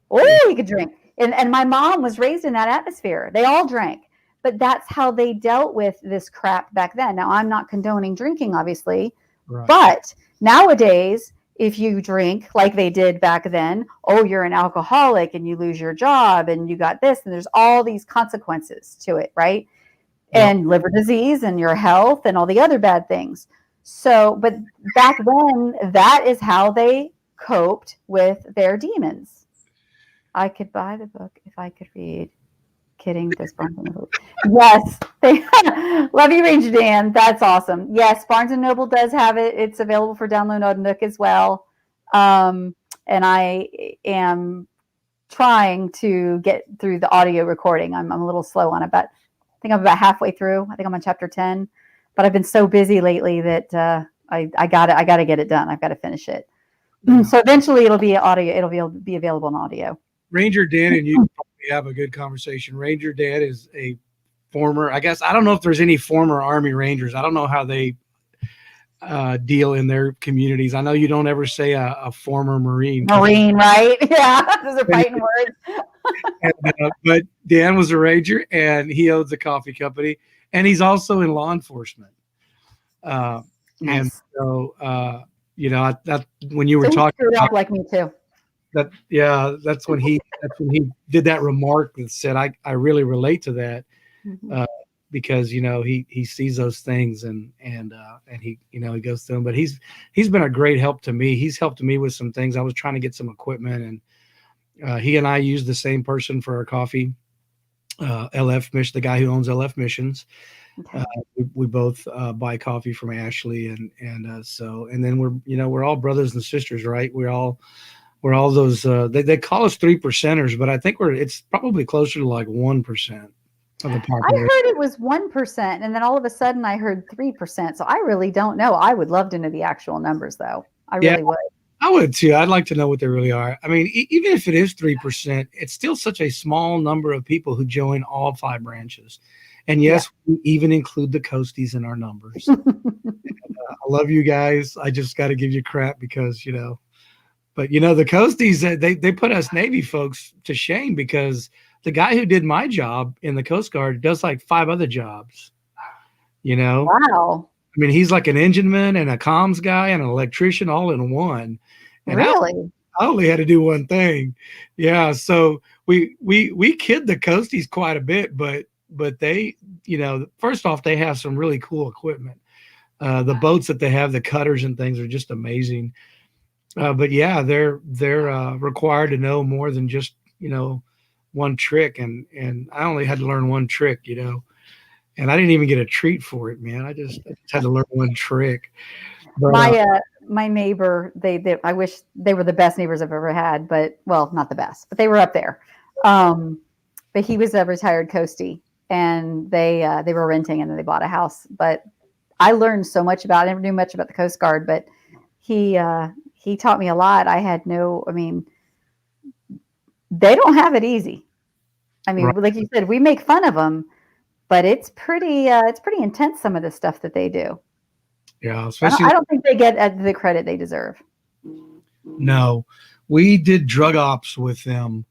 Oh, he could drink. And my mom was raised in that atmosphere. They all drank. But that's how they dealt with this crap back then. Now, I'm not condoning drinking, obviously. Right. But nowadays, if you drink like they did back then, you're an alcoholic and you lose your job and you got this, and there's all these consequences to it, right? Yep. And liver disease and your health and all the other bad things. So, but back then, that is how they coped with their demons. I could buy the book if I could read. kidding. Does Barnes and Noble? Yes. Love you, Ranger Dan. That's awesome. Yes, Barnes and Noble does have it. It's available for download on Nook as well. And I am trying to get through the audio recording. I'm a little slow on it, but I think I'm about halfway through. I think I'm on chapter 10, but I've been so busy lately that I got to get it done. I've got to finish it. So eventually it'll be audio. It'll be available in audio. Ranger Dan and you probably have a good conversation. Ranger Dan is a former, I guess, I don't know if there's any former Army Rangers. I don't know how they deal in their communities. I know you don't ever say a former Marine. Marine, right? Yeah, those are fighting words. But Dan was a Ranger, and he owns a coffee company, and he's also in law enforcement. And Nice. so, that when you were So he talking screwed about up like me too. that, yeah, that's when he did that remark that said, I really relate to that. Mhm. Because he sees those things and he he goes through them. But he's been a great help to me. He's helped me with some things. I was trying to get some equipment, and he and I use the same person for our coffee. LF Mission, the guy who owns LF Missions. Okay. We both buy coffee from Ashley, and then we're all brothers and sisters, right? We're all those. They call us 3%ers, but I think it's probably closer to like 1%. Of the I population. heard it was 1%, and then all of a sudden I heard 3%. So I really don't know. I would love to know the actual numbers, though. I really would. I would too. I'd like to know what they really are. I mean, even if it is 3%, it's still such a small number of people who join all 5 branches. And yes, we even include the Coasties in our numbers. I love you guys. I just got to give you crap because, but the Coasties, they put us Navy folks to shame because the guy who did my job in the Coast Guard does like 5 other jobs, Wow. I mean, he's like an engineman and a comms guy and an electrician all in one. And Really? I only had to do one thing. Yeah. So we kid the Coasties quite a bit, but they, first off, they have some really cool equipment. The boats that they have, the cutters and things are just amazing. But yeah, they're required to know more than just, one trick. And I only had to learn one trick, and I didn't even get a treat for it, man. I just had to learn one trick. But, my neighbor, I wish they were the best neighbors I've ever had, but well, not the best, but they were up there. But he was a retired Coastie, and they were renting and then they bought a house. But I learned so much I never knew much about the Coast Guard, but he taught me a lot. They don't have it easy. I mean, Right. like you said, we make fun of them, but it's pretty intense, some of the stuff that they do. yeah, especially I don't think they get the credit they deserve. no, we did drug ops with them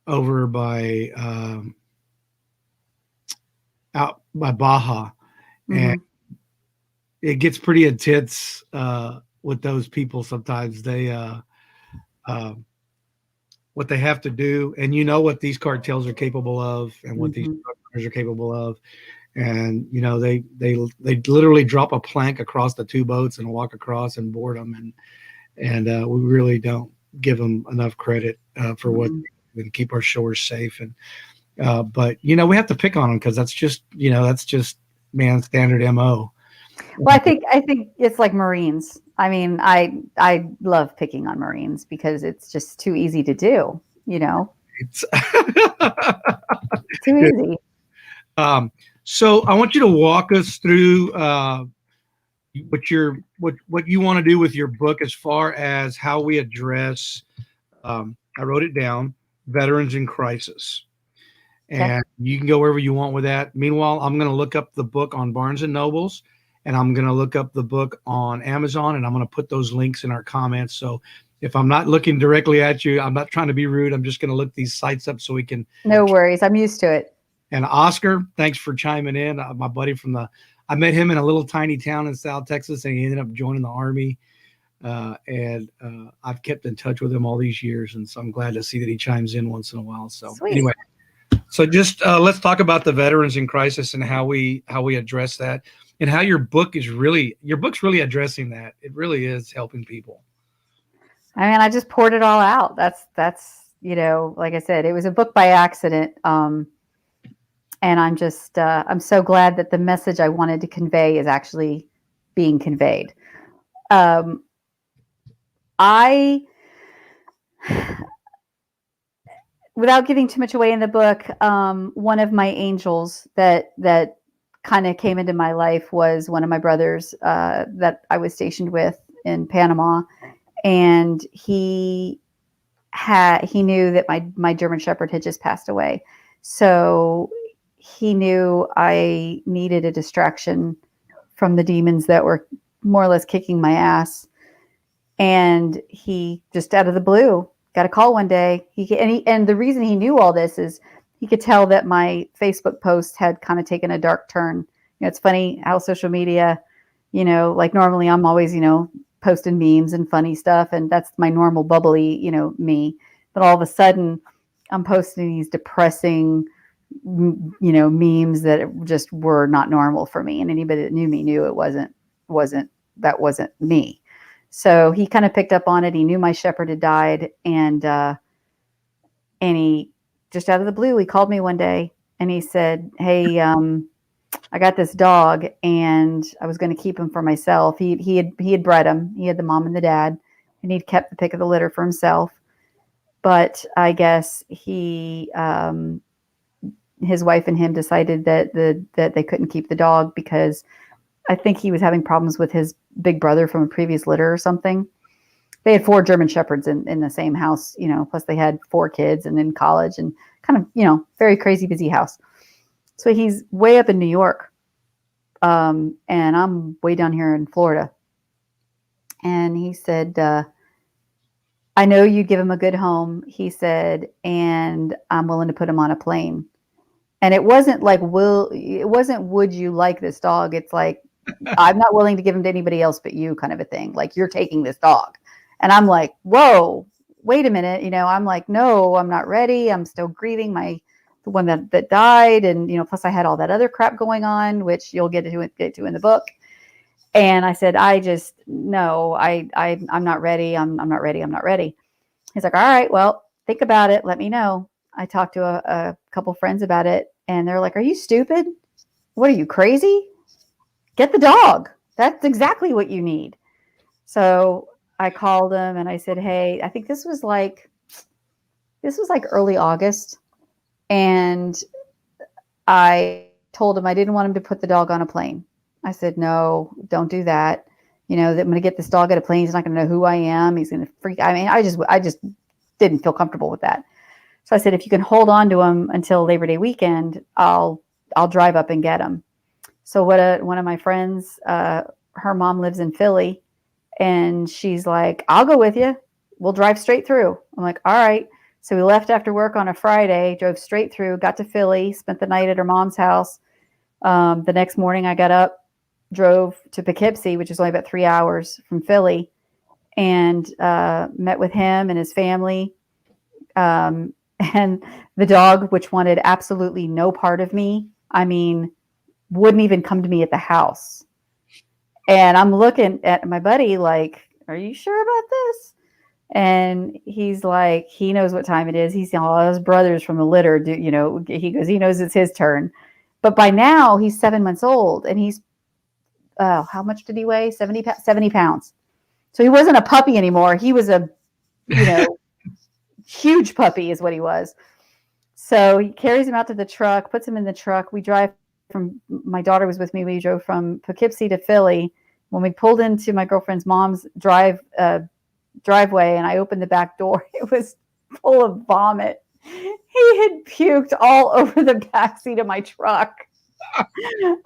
over by out by Baja, and it gets pretty intense with those people sometimes. They what they have to do, and what these cartels are capable of, and what these drug runners are capable of, and they literally drop a plank across the 2 boats and walk across and board them, and we really don't give them enough credit for what they keep our shores safe, and but we have to pick on them because that's just man standard MO. Well, I think it's like Marines. I mean, I love picking on Marines because it's just too easy to do. It's Too easy. So I want you to walk us through what you want to do with your book as far as how we address. I wrote it down: veterans in crisis. And you can go wherever you want with that. Meanwhile, I'm going to look up the book on Barnes and Nobles, and I'm going to look up the book on Amazon, and I'm going to put those links in our comments. So if I'm not looking directly at you, I'm not trying to be rude. I'm just going to look these sites up so we can. No worries. I'm used to it. And Oscar, thanks for chiming in. My buddy I met him in a little tiny town in South Texas, and he ended up joining the Army. And I've kept in touch with him all these years, and so I'm glad to see that he chimes in once in a while. So Sweet. Anyway. So just let's talk about the veterans in crisis and how we address that, and how your book's really addressing that. It really is helping people. I mean, I just poured it all out. That's like I said, it was a book by accident. And I'm just, I'm so glad that the message I wanted to convey is actually being conveyed. I, without giving too much away in the book, one of my angels that kind of came into my life was one of my brothers that I was stationed with in Panama, and he knew that my German Shepherd had just passed away, so he knew I needed a distraction from the demons that were more or less kicking my ass. And he just out of the blue got a call one day. And the reason he knew all this is he could tell that my Facebook post had kind of taken a dark turn. It's funny how social media, like normally I'm always, posting memes and funny stuff, and that's my normal bubbly, me. But all of a sudden I'm posting these depressing, memes that just were not normal for me. And anybody that knew me knew it wasn't me. So he kind of picked up on it. He knew my shepherd had died, and he just out of the blue, he called me one day and he said, "Hey, I got this dog, and I was going to keep him for myself. He had bred him. He had the mom and the dad, and he'd kept the pick of the litter for himself. But I guess his wife and him decided that they couldn't keep the dog because I think he was having problems with his big brother from a previous litter or something. They had 4 German Shepherds in the same house, plus they had 4 kids and in college, and kind of, very crazy busy house. So he's way up in New York. And I'm way down here in Florida. And he said, I know you give him a good home, he said, and I'm willing to put him on a plane. And it wasn't like, would you like this dog? It's like, I'm not willing to give him to anybody else but you, kind of a thing. Like, you're taking this dog. And I'm like, whoa, wait a minute. I'm like, no, I'm not ready. I'm still grieving the one that died. And, plus I had all that other crap going on, which you'll get to in the book. And I said, no, I'm not ready. I'm not ready. I'm not ready. He's like, all right, well, think about it. Let me know. I talked to a couple friends about it, and they're like, are you stupid? What are you, crazy? Get the dog. That's exactly what you need. So I called him and I said, hey, I think this was like early August. And I told him I didn't want him to put the dog on a plane. I said, no, don't do that. That I'm going to get this dog at a plane. He's not going to know who I am. He's going to freak. I mean, I just didn't feel comfortable with that. So I said, if you can hold on to him until Labor Day weekend, I'll drive up and get him. So one of my friends, her mom lives in Philly, and she's like, I'll go with you. We'll drive straight through. I'm like, all right. So we left after work on a Friday, drove straight through, got to Philly, spent the night at her mom's house. The next morning I got up, drove to Poughkeepsie, which is only about 3 hours from Philly, and met with him and his family. And the dog, which wanted absolutely no part of me, I mean, wouldn't even come to me at the house. And I'm looking at my buddy like, are you sure about this? And he's like, he knows what time it is. He's all his brothers from the litter he goes, he knows it's his turn. But by now he's 7 months old, and he's, how much did he weigh? 70 pounds. So he wasn't a puppy anymore. He was a, huge puppy is what he was. So he carries him out to the truck, puts him in the truck. We drive my daughter was with me. We drove from Poughkeepsie to Philly. When we pulled into my girlfriend's mom's driveway and I opened the back door, it was full of vomit. He had puked all over the backseat of my truck. I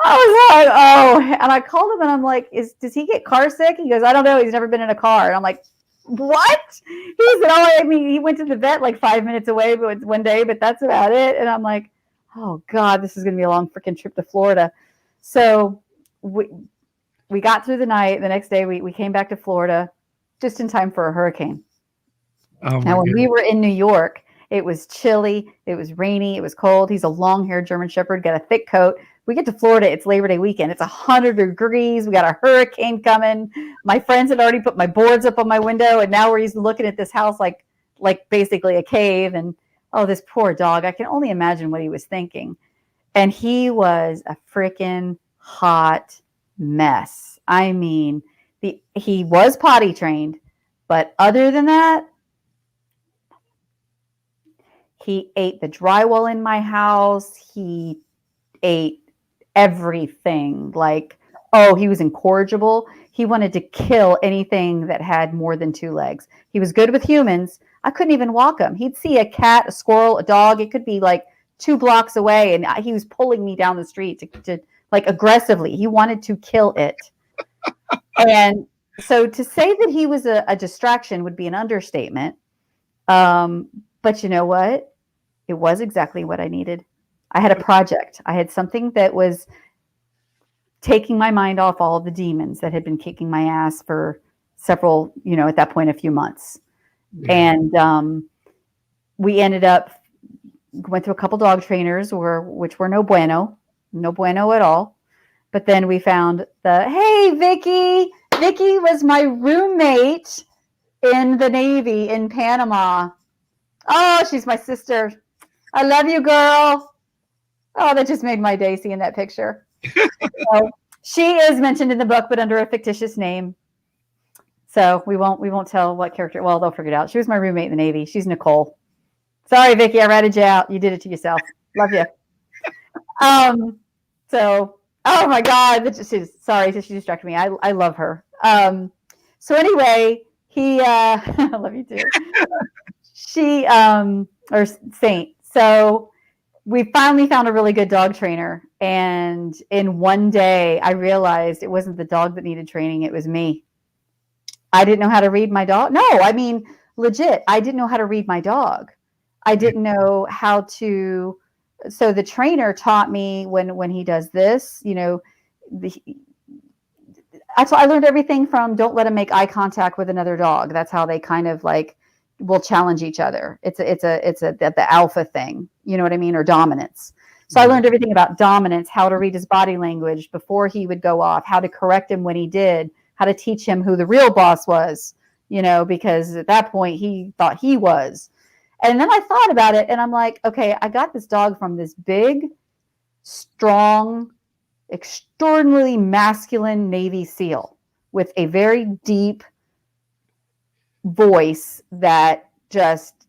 was like, oh, and I called him and I'm like, does he get car sick? He goes, I don't know. He's never been in a car. And I'm like, what? He said, oh, I mean, he went to the vet like 5 minutes away one day, but that's about it. And I'm like, oh God, this is going to be a long freaking trip to Florida. So we got through the night. The next day we came back to Florida just in time for a hurricane. Oh, now, when we were in New York, it was chilly, it was rainy, it was cold. He's a long-haired German Shepherd, got a thick coat. We get to Florida, it's Labor Day weekend. It's 100 degrees. We got a hurricane coming. My friends had already put my boards up on my window, and now we're looking at this house like like basically a cave. And oh, this poor dog, I can only imagine what he was thinking. And he was a freaking hot mess. I mean, he was potty trained, but other than that, he ate the drywall in my house. He ate everything. Like, oh, he was incorrigible. He wanted to kill anything that had more than 2 legs. He was good with humans. I couldn't even walk him. He'd see a cat, a squirrel, a dog. It could be like 2 blocks away, and he was pulling me down the street to like aggressively. He wanted to kill it. And so to say that he was a distraction would be an understatement. But you know what? It was exactly what I needed. I had a project. I had something that was taking my mind off all the demons that had been kicking my ass for several, at that point, a few months. Yeah. And we ended up went through a couple dog trainers which were no bueno at all. But then we found hey, Vicky. Vicky was my roommate in the Navy in Panama. Oh, she's my sister. I love you, girl. Oh, that just made my day seeing that picture. So, she is mentioned in the book, but under a fictitious name. So we won't tell what character. Well, they'll figure it out. She was my roommate in the Navy. She's Nicole. Sorry, Vicky, I ratted you out. You did it to yourself. Love you. So, oh my God, sorry, she distracted me. I love her. So anyway, he I love you too. She or Saint. So we finally found a really good dog trainer, and in one day I realized it wasn't the dog that needed training, it was me. I didn't know how to read my dog. No, I mean, legit, I didn't know how to read my dog. I didn't know how to. So the trainer taught me when he does this, I learned everything from don't let him make eye contact with another dog. That's how they kind of like will challenge each other. It's the alpha thing, you know what I mean? Or dominance. So I learned everything about dominance, how to read his body language before he would go off, how to correct him when he did, how to teach him who the real boss was, because at that point he thought he was. And then I thought about it and I'm like, okay, I got this dog from this big, strong, extraordinarily masculine Navy SEAL with a very deep voice that just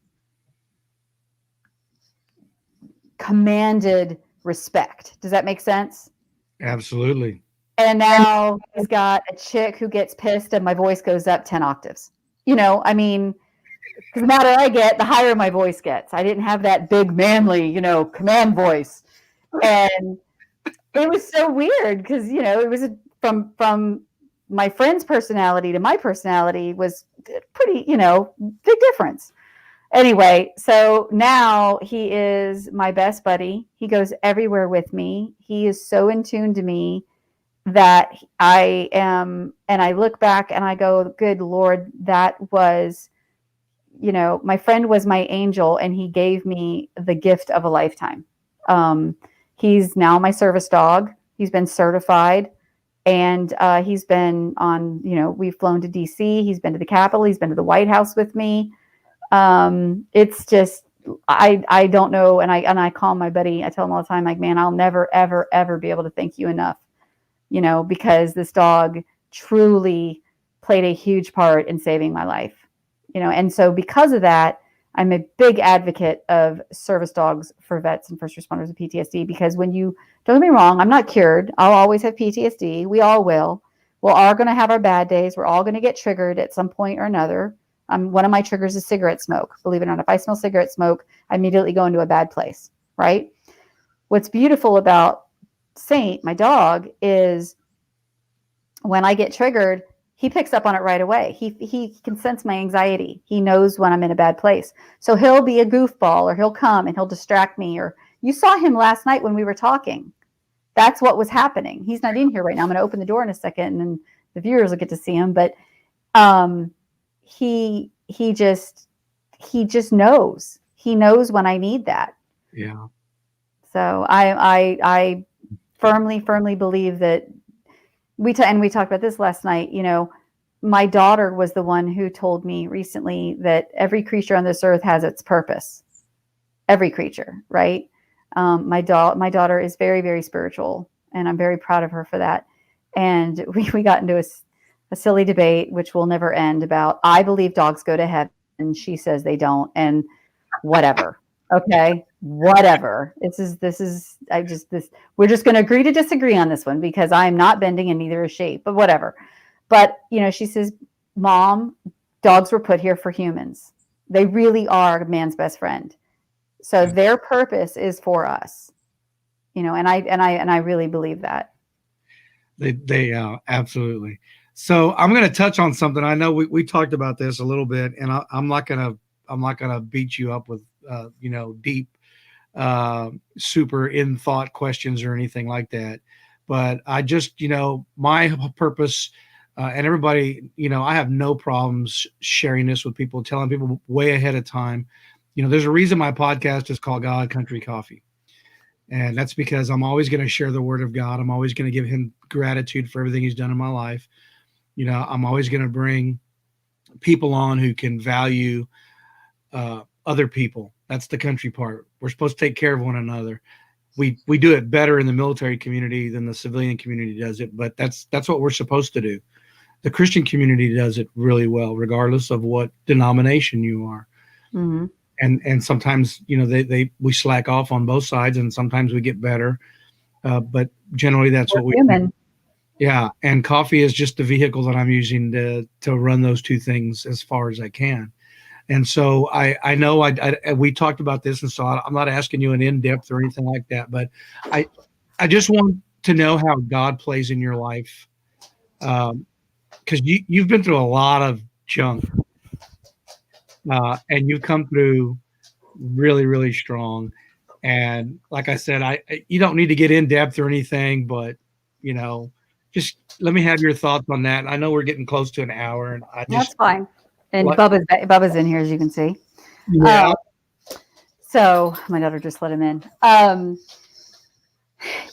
commanded respect. Does that make sense? Absolutely. And now he's got a chick who gets pissed and my voice goes up 10 octaves. I mean, because the louder I get, the higher my voice gets. I didn't have that big manly, command voice. And it was so weird because, it was from my friend's personality to my personality was pretty, big difference. Anyway, so now he is my best buddy. He goes everywhere with me. He is so in tune to me that I am, and I look back and I go, good Lord, that was, my friend was my angel and he gave me the gift of a lifetime. He's now my service dog. He's been certified and he's been on, we've flown to DC. He's been to the Capitol. He's been to the White House with me. It's just, I don't know. And I call my buddy, I tell him all the time, like, man, I'll never, ever, ever be able to thank you enough, because this dog truly played a huge part in saving my life, and so because of that, I'm a big advocate of service dogs for vets and first responders with PTSD, because don't get me wrong, I'm not cured. I'll always have PTSD. We all will. We're all going to have our bad days. We're all going to get triggered at some point or another. One of my triggers is cigarette smoke. Believe it or not, if I smell cigarette smoke, I immediately go into a bad place, right? What's beautiful about Saint, my dog, is when I get triggered, he picks up on it right away. He can sense my anxiety. He knows when I'm in a bad place. So he'll be a goofball, or he'll come and he'll distract me. Or you saw him last night when we were talking. That's what was happening. He's not in here right now. I'm going to open the door in a second and then the viewers will get to see him. But he just knows. He knows when I need that. Yeah. So I firmly believe that we talked about this last night. my daughter was the one who told me recently that every creature on this earth has its purpose. Every creature, right? My daughter is very, very spiritual, and I'm very proud of her for that. And we got into a silly debate, which will never end, about I believe dogs go to heaven, and she says they don't, and whatever. Okay, whatever. We're just going to agree to disagree on this one because I'm not bending and neither is she, but whatever. But, she says, Mom, dogs were put here for humans. They really are man's best friend. So their purpose is for us, and I really believe that. They absolutely. So I'm going to touch on something. I know we talked about this a little bit, and I'm not gonna beat you up with deep, super in thought questions or anything like that. But I just my purpose. And everybody, I have no problems sharing this with people, telling people way ahead of time. There's a reason my podcast is called God Country Coffee. And that's because I'm always going to share the word of God. I'm always going to give him gratitude for everything he's done in my life. I'm always going to bring people on who can value other people. That's the country part. We're supposed to take care of one another. We do it better in the military community than the civilian community does it, but that's what we're supposed to do. The Christian community does it really well, regardless of what denomination you are. Mm-hmm. And sometimes, we slack off on both sides, and sometimes we get better. But generally that's what we do. Yeah. And coffee is just the vehicle that I'm using to run those two things as far as I can. And so I know we talked about this, and so I'm not asking you an in-depth or anything like that, but I just want to know how God plays in your life. Because you've been through a lot of junk, and you've come through really, really strong. And like I said, you don't need to get in depth or anything, but just let me have your thoughts on that. I know we're getting close to an hour, and that's fine. And Bubba's in here, as you can see. Yeah. So my daughter just let him in.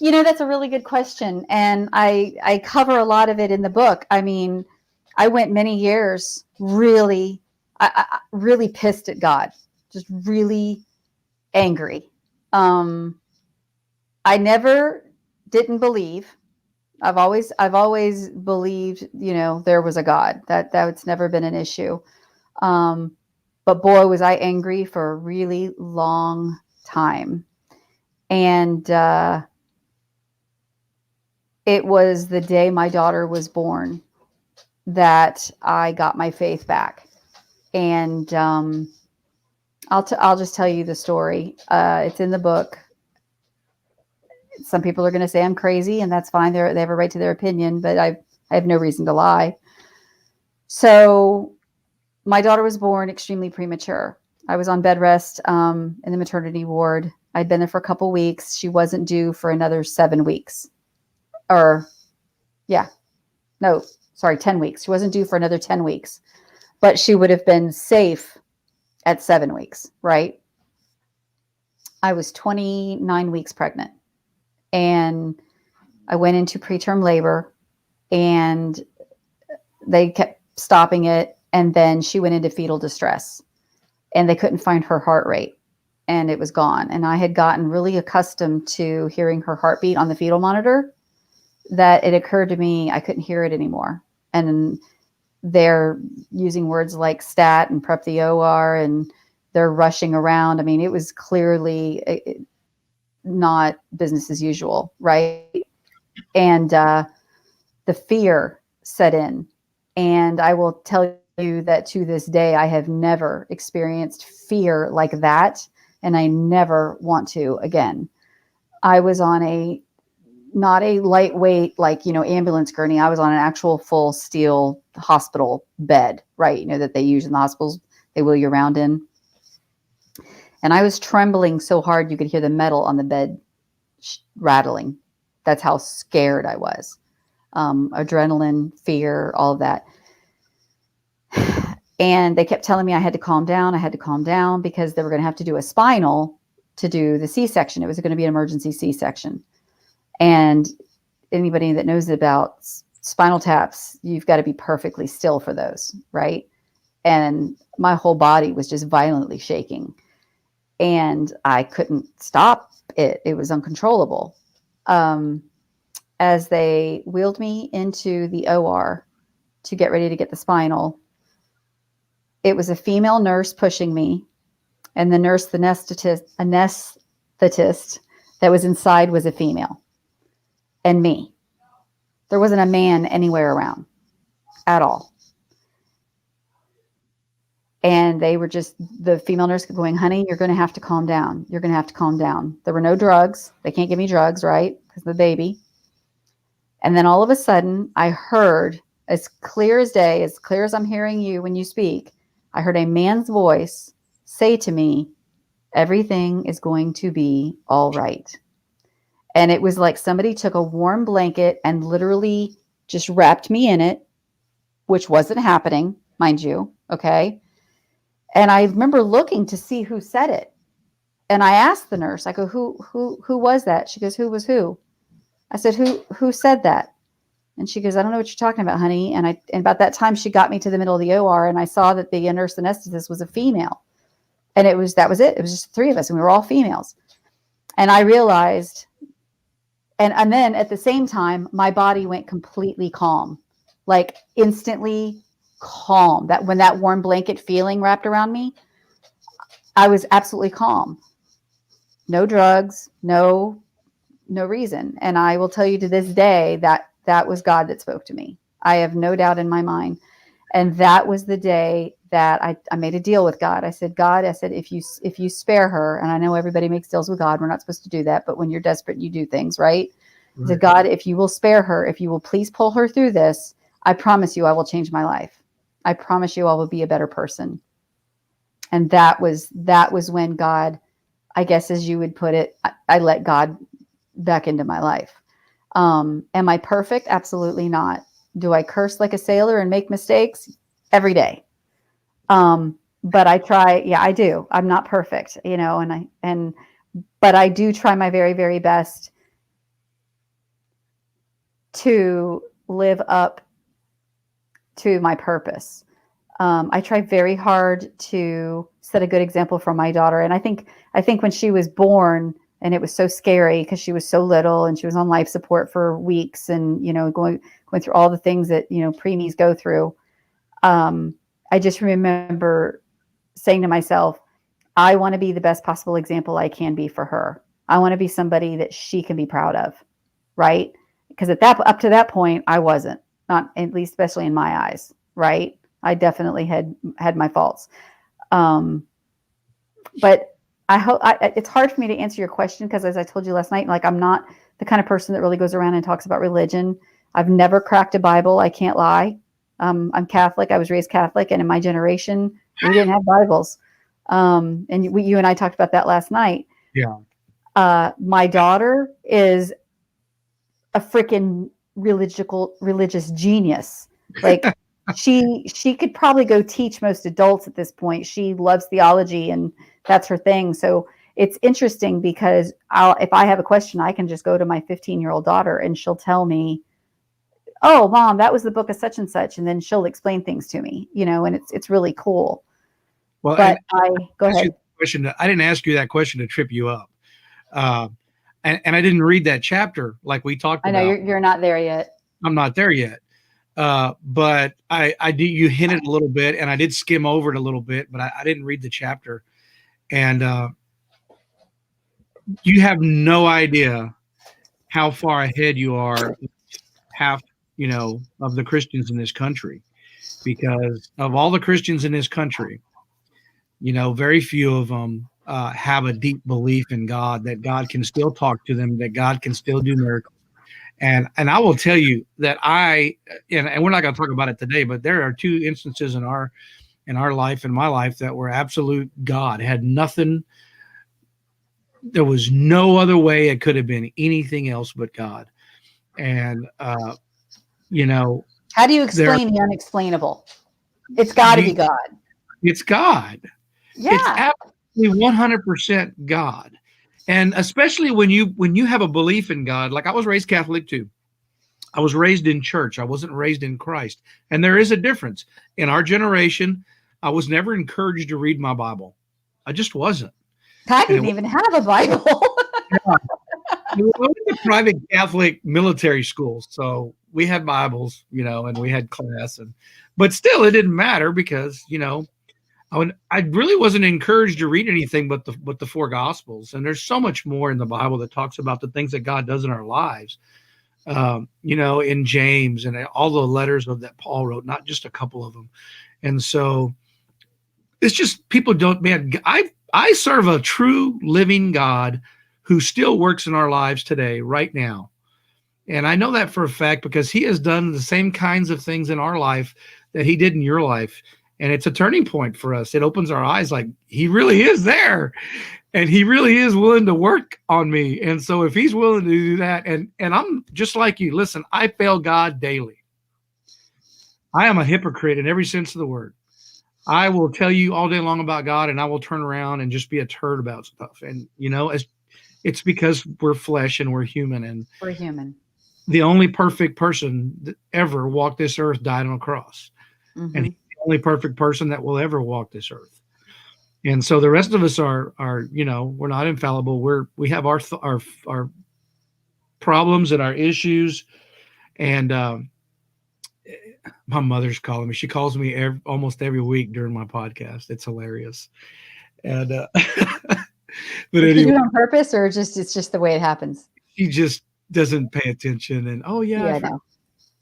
That's a really good question. And I cover a lot of it in the book. I mean, I went many years really pissed at God, just really angry. I never didn't believe. I've always believed, there was a God. That's never been an issue. But boy, was I angry for a really long time. And it was the day my daughter was born that I got my faith back. And I'll just tell you the story. It's in the book. Some people are going to say I'm crazy, and that's fine. They have a right to their opinion, but I have no reason to lie. So my daughter was born extremely premature. I was on bed rest in the maternity ward. I'd been there for a couple weeks. She wasn't due for another 7 weeks. 10 weeks. She wasn't due for another 10 weeks, but she would have been safe at 7 weeks, right? I was 29 weeks pregnant, and I went into preterm labor, and they kept stopping it. And then she went into fetal distress, and they couldn't find her heart rate, and it was gone. And I had gotten really accustomed to hearing her heartbeat on the fetal monitor that it occurred to me I couldn't hear it anymore. And they're using words like stat and prep the OR, and they're rushing around. I mean, it was clearly not business as usual, right? And the fear set in. And I will tell you that to this day, I have never experienced fear like that, and I never want to again. I was on not a lightweight, ambulance gurney. I was on an actual full steel hospital bed, right? That they use in the hospitals, they wheel you around in. And I was trembling so hard you could hear the metal on the bed rattling. That's how scared I was. Adrenaline, fear, all of that. And they kept telling me I had to calm down. I had to calm down because they were going to have to do a spinal to do the C-section. It was going to be an emergency C-section. And anybody that knows about spinal taps, you've got to be perfectly still for those, right? And my whole body was just violently shaking, and I couldn't stop it. It was uncontrollable. As they wheeled me into the OR to get ready to get the spinal, it was a female nurse pushing me, and the nurse, the anesthetist that was inside was a female, and me. There wasn't a man anywhere around at all. And they were just, the female nurse going, honey, you're going to have to calm down. You're going to have to calm down. There were no drugs. They can't give me drugs, right? Because of the baby. And then all of a sudden, I heard, as clear as day, as clear as I'm hearing you when you speak, I heard a man's voice say to me, everything is going to be all right. And it was like somebody took a warm blanket and literally just wrapped me in it, which wasn't happening, mind you. Okay. And I remember looking to see who said it. And I asked the nurse, I go, who was that? She goes, who was who? I said, who said that? And she goes, I don't know what you're talking about, honey. And about that time, she got me to the middle of the OR, and I saw that the nurse anesthetist was a female. And that was it. It was just 3 of us, and we were all females. And I realized, and then at the same time, my body went completely calm, like instantly calm. That when that warm blanket feeling wrapped around me, I was absolutely calm. No drugs, no reason. And I will tell you to this day that was God that spoke to me. I have no doubt in my mind. And that was the day that I made a deal with God. I said, God, if you spare her, and I know everybody makes deals with God, we're not supposed to do that, but when you're desperate, you do things, right? I said, God, if you will spare her, if you will please pull her through this, I promise you I will change my life. I promise you I will be a better person. And that was when God, I guess as you would put it, I let God back into my life. Am I perfect? Absolutely not. Do I curse like a sailor and make mistakes? Every day. But I try. Yeah, I do. I'm not perfect, but I do try my very, very best to live up to my purpose. I try very hard to set a good example for my daughter. And I think when she was born, and it was so scary because she was so little and she was on life support for weeks and, going through all the things that, preemies go through. I just remember saying to myself, I want to be the best possible example I can be for her. I want to be somebody that she can be proud of. Right. Because up to that point, I wasn't, not at least, especially in my eyes. Right. I definitely had my faults. But I hope it's hard for me to answer your question because, as I told you last night, like I'm not the kind of person that really goes around and talks about religion. I've never cracked a Bible. I can't lie. I'm Catholic. I was raised Catholic, and in my generation, we didn't have Bibles. And you and I talked about that last night. Yeah. My daughter is a freaking religious genius. Like she could probably go teach most adults at this point. She loves theology and that's her thing. So it's interesting because if I have a question, I can just go to my 15-year-old daughter and she'll tell me, oh, Mom, that was the book of such and such. And then she'll explain things to me, and it's really cool. Well, but go ahead. I didn't ask you that question to trip you up. And I didn't read that chapter like we talked about. I know you're not there yet. I'm not there yet. But I did, you hinted a little bit and I did skim over it a little bit, but I didn't read the chapter. And you have no idea how far ahead you are, half, of the Christians in this country, because of all the Christians in this country, very few of them have a deep belief in God, that God can still talk to them, that God can still do miracles. And I will tell you that and we're not going to talk about it today, but there are 2 instances in our life, in my life, that were absolute God. Had nothing. There was no other way it could have been anything else but God. And, how do you explain the unexplainable? It's got to be God. It's God. Yeah. It's absolutely 100% God. And especially when you have a belief in God, like I was raised Catholic too. I was raised in church. I wasn't raised in Christ. And there is a difference. In our generation, I was never encouraged to read my Bible. I just wasn't. I didn't even have a Bible. We went to private Catholic military schools, so we had Bibles, and we had class, but still, it didn't matter because I really wasn't encouraged to read anything but the four Gospels, and there's so much more in the Bible that talks about the things that God does in our lives. In James and all the letters that Paul wrote, not just a couple of them, and so it's just people don't. Man, I serve a true living God who still works in our lives today, right now. And I know that for a fact because he has done the same kinds of things in our life that he did in your life. And it's a turning point for us. It opens our eyes like he really is there and he really is willing to work on me. And so if he's willing to do that, and I'm just like you, listen, I fail God daily. I am a hypocrite in every sense of the word. I will tell you all day long about God and I will turn around and just be a turd about stuff. And, it's because we're flesh and we're human. And We're human. the only perfect person that ever walked this earth died on a cross. Mm-hmm. And he's the only perfect person that will ever walk this earth. And so the rest of us are we're not infallible. We have our problems and our issues. And my mother's calling me. She calls me almost every week during my podcast. It's hilarious. And but Did you anyway, do it on purpose, or it's just the way it happens? she just doesn't pay attention. And I know.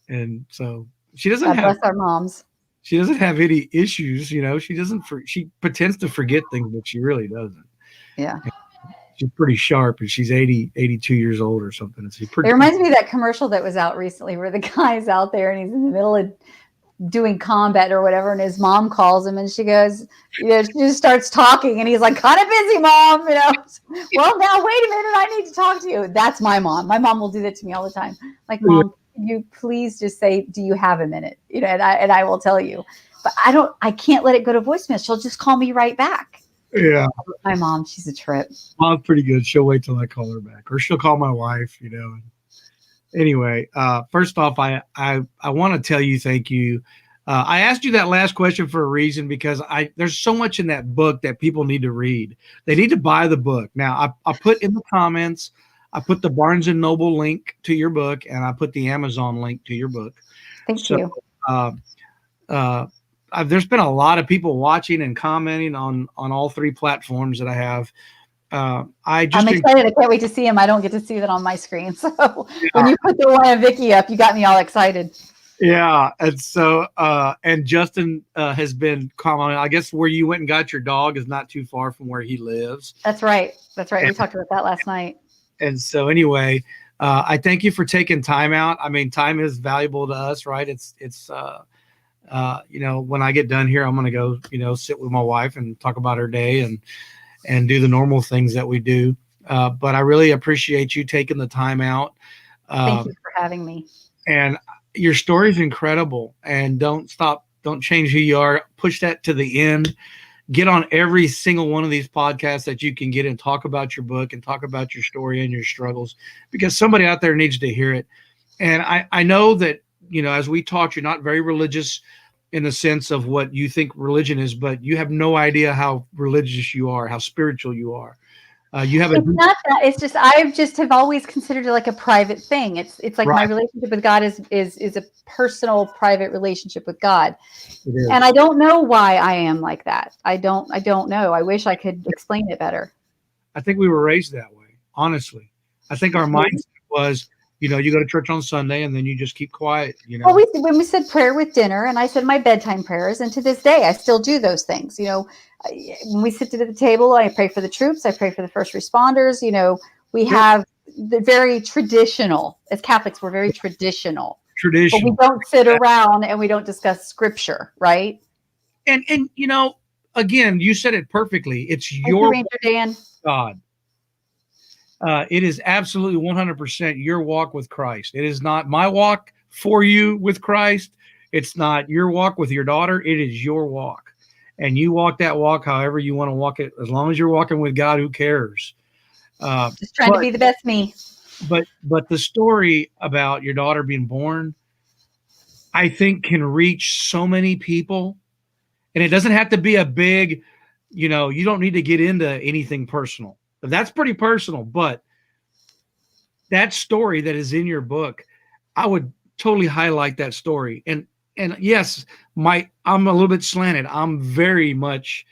and so she doesn't God have bless our moms. she doesn't have any issues. She pretends to forget things, but she really doesn't. Yeah. She's pretty sharp, and she's 82 years old or something. It's pretty. It reminds me of that commercial that was out recently where the guy's out there and he's in the middle of doing combat or whatever, and his mom calls him and she goes, she just starts talking and he's like, kind of busy, Mom, well, now wait a minute, I need to talk to you. That's my mom. My mom will do that to me all the time. Like, Mom, can you please just say, do you have a minute? And I will tell you, but I can't let it go to voicemail. She'll just call me right back. Yeah. My mom, she's a trip. Mom's pretty good. She'll wait till I call her back, or she'll call my wife, Anyway, first off, I want to tell you thank you. I asked you that last question for a reason because there's so much in that book that people need to read. They need to buy the book. Now, I put in the comments, I put the Barnes and Noble link to your book, and I put the Amazon link to your book. Thank you. There's been a lot of people watching and commenting on all three platforms that I have. I'm excited. I can't wait to see him. I don't get to see that on my screen. So when you put the one of Vicky up, you got me all excited. Yeah. And so, and Justin has been commenting, I guess where you went and got your dog is not too far from where he lives. That's right. We talked about that last night. And so anyway, I thank you for taking time out. I mean, time is valuable to us, right? It's when I get done here, I'm going to go, sit with my wife and talk about her day and do the normal things that we do. But I really appreciate you taking the time out. Thank you for having me. And your story is incredible. And don't stop. Don't change who you are. Push that to the end. Get on every single one of these podcasts that you can get and talk about your book and talk about your story and your struggles, because somebody out there needs to hear it. And I know that, as we talked, you're not very religious in the sense of what you think religion is, but you have no idea how religious you are, how spiritual you are. You have it's not that. It's just have always considered it like a private thing. It's like right. My relationship with God is a personal, private relationship with God, and I don't know why I am like that. I don't know. I wish I could explain it better. I think we were raised that way. Honestly, I think our mindset was, you go to church on Sunday and then you just keep quiet. Well, when we said prayer with dinner, and I said my bedtime prayers, and to this day I still do those things. When we sit at the table, I pray for the troops. I pray for the first responders. We have the very traditional. As Catholics, we're very traditional. But we don't sit around and we don't discuss scripture, right? And again, you said it perfectly. It's your Ranger Dan. God. It is absolutely 100% your walk with Christ. It is not my walk for you with Christ. It's not your walk with your daughter. It is your walk. And you walk that walk however you want to walk it. As long as you're walking with God, who cares? Just trying to be the best me. but the story about your daughter being born, I think, can reach so many people, and it doesn't have to be a big, you know, you don't need to get into anything personal. That's pretty personal, but that story that is in your book, I would totally highlight that story. And yes, I'm a little bit slanted. I'm very much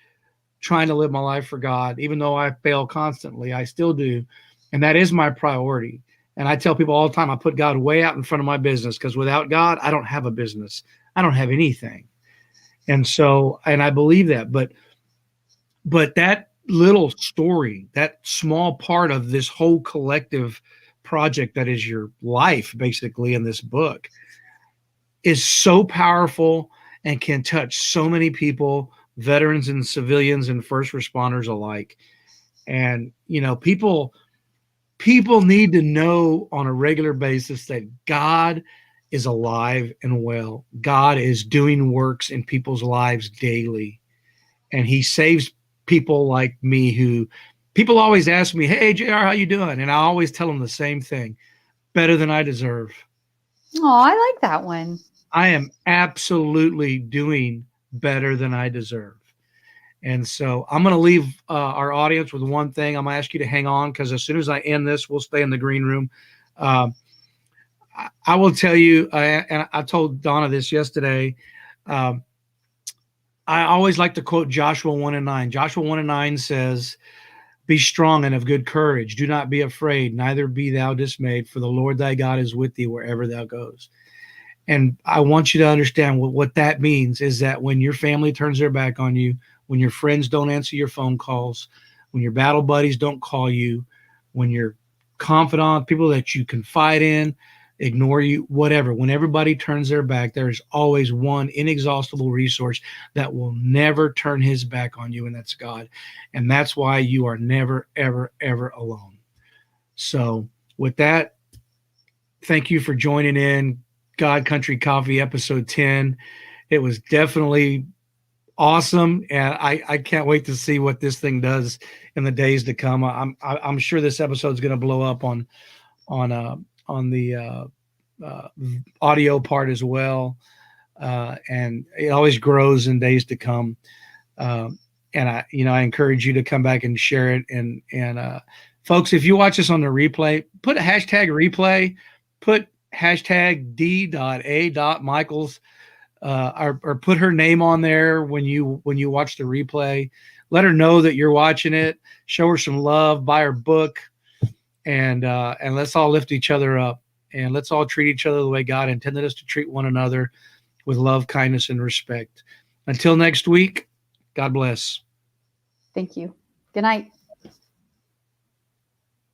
trying to live my life for God, even though I fail constantly. I still do, and that is my priority. And I tell people all the time, I put God way out in front of my business, because without God, I don't have a business. I don't have anything. And so, and I believe that, but that little story, that small part of this whole collective project that is your life, basically, in this book, is so powerful and can touch so many people, veterans and civilians and first responders alike. And, you know, people need to know on a regular basis that God is alive and well. God is doing works in people's lives daily, and he saves people like me, who people always ask me, "Hey, JR, how you doing?" And I always tell them the same thing: better than I deserve. Oh, I like that one. I am absolutely doing better than I deserve. And so I'm going to leave our audience with one thing. I'm going to ask you to hang on, because as soon as I end this, we'll stay in the green room. I will tell you, and I told Donna this yesterday, I always like to quote Joshua 1:9. Joshua 1:9 says, "Be strong and of good courage. Do not be afraid, neither be thou dismayed, for the Lord thy God is with thee wherever thou goes." And I want you to understand what that means is that when your family turns their back on you, when your friends don't answer your phone calls, when your battle buddies don't call you, when your confidant, people that you confide in, ignore you, whatever, when everybody turns their back, there is always one inexhaustible resource that will never turn his back on you, and that's God. And that's why you are never, ever, ever alone. So with that, thank you for joining in God Country Coffee episode 10. It was definitely awesome, and I can't wait to see what this thing does in the days to come. I'm sure this episode is going to blow up on the audio part as well, and it always grows in days to come. And I encourage you to come back and share it. And folks, if you watch this on the replay, put a hashtag replay, put hashtag d.a.michaels, or put her name on there when you watch the replay. Let her know that you're watching it. Show her some love. Buy her book, and let's all lift each other up, and let's all treat each other the way God intended us to treat one another, with love, kindness, and respect. Until next week, God bless. Thank you. Good night.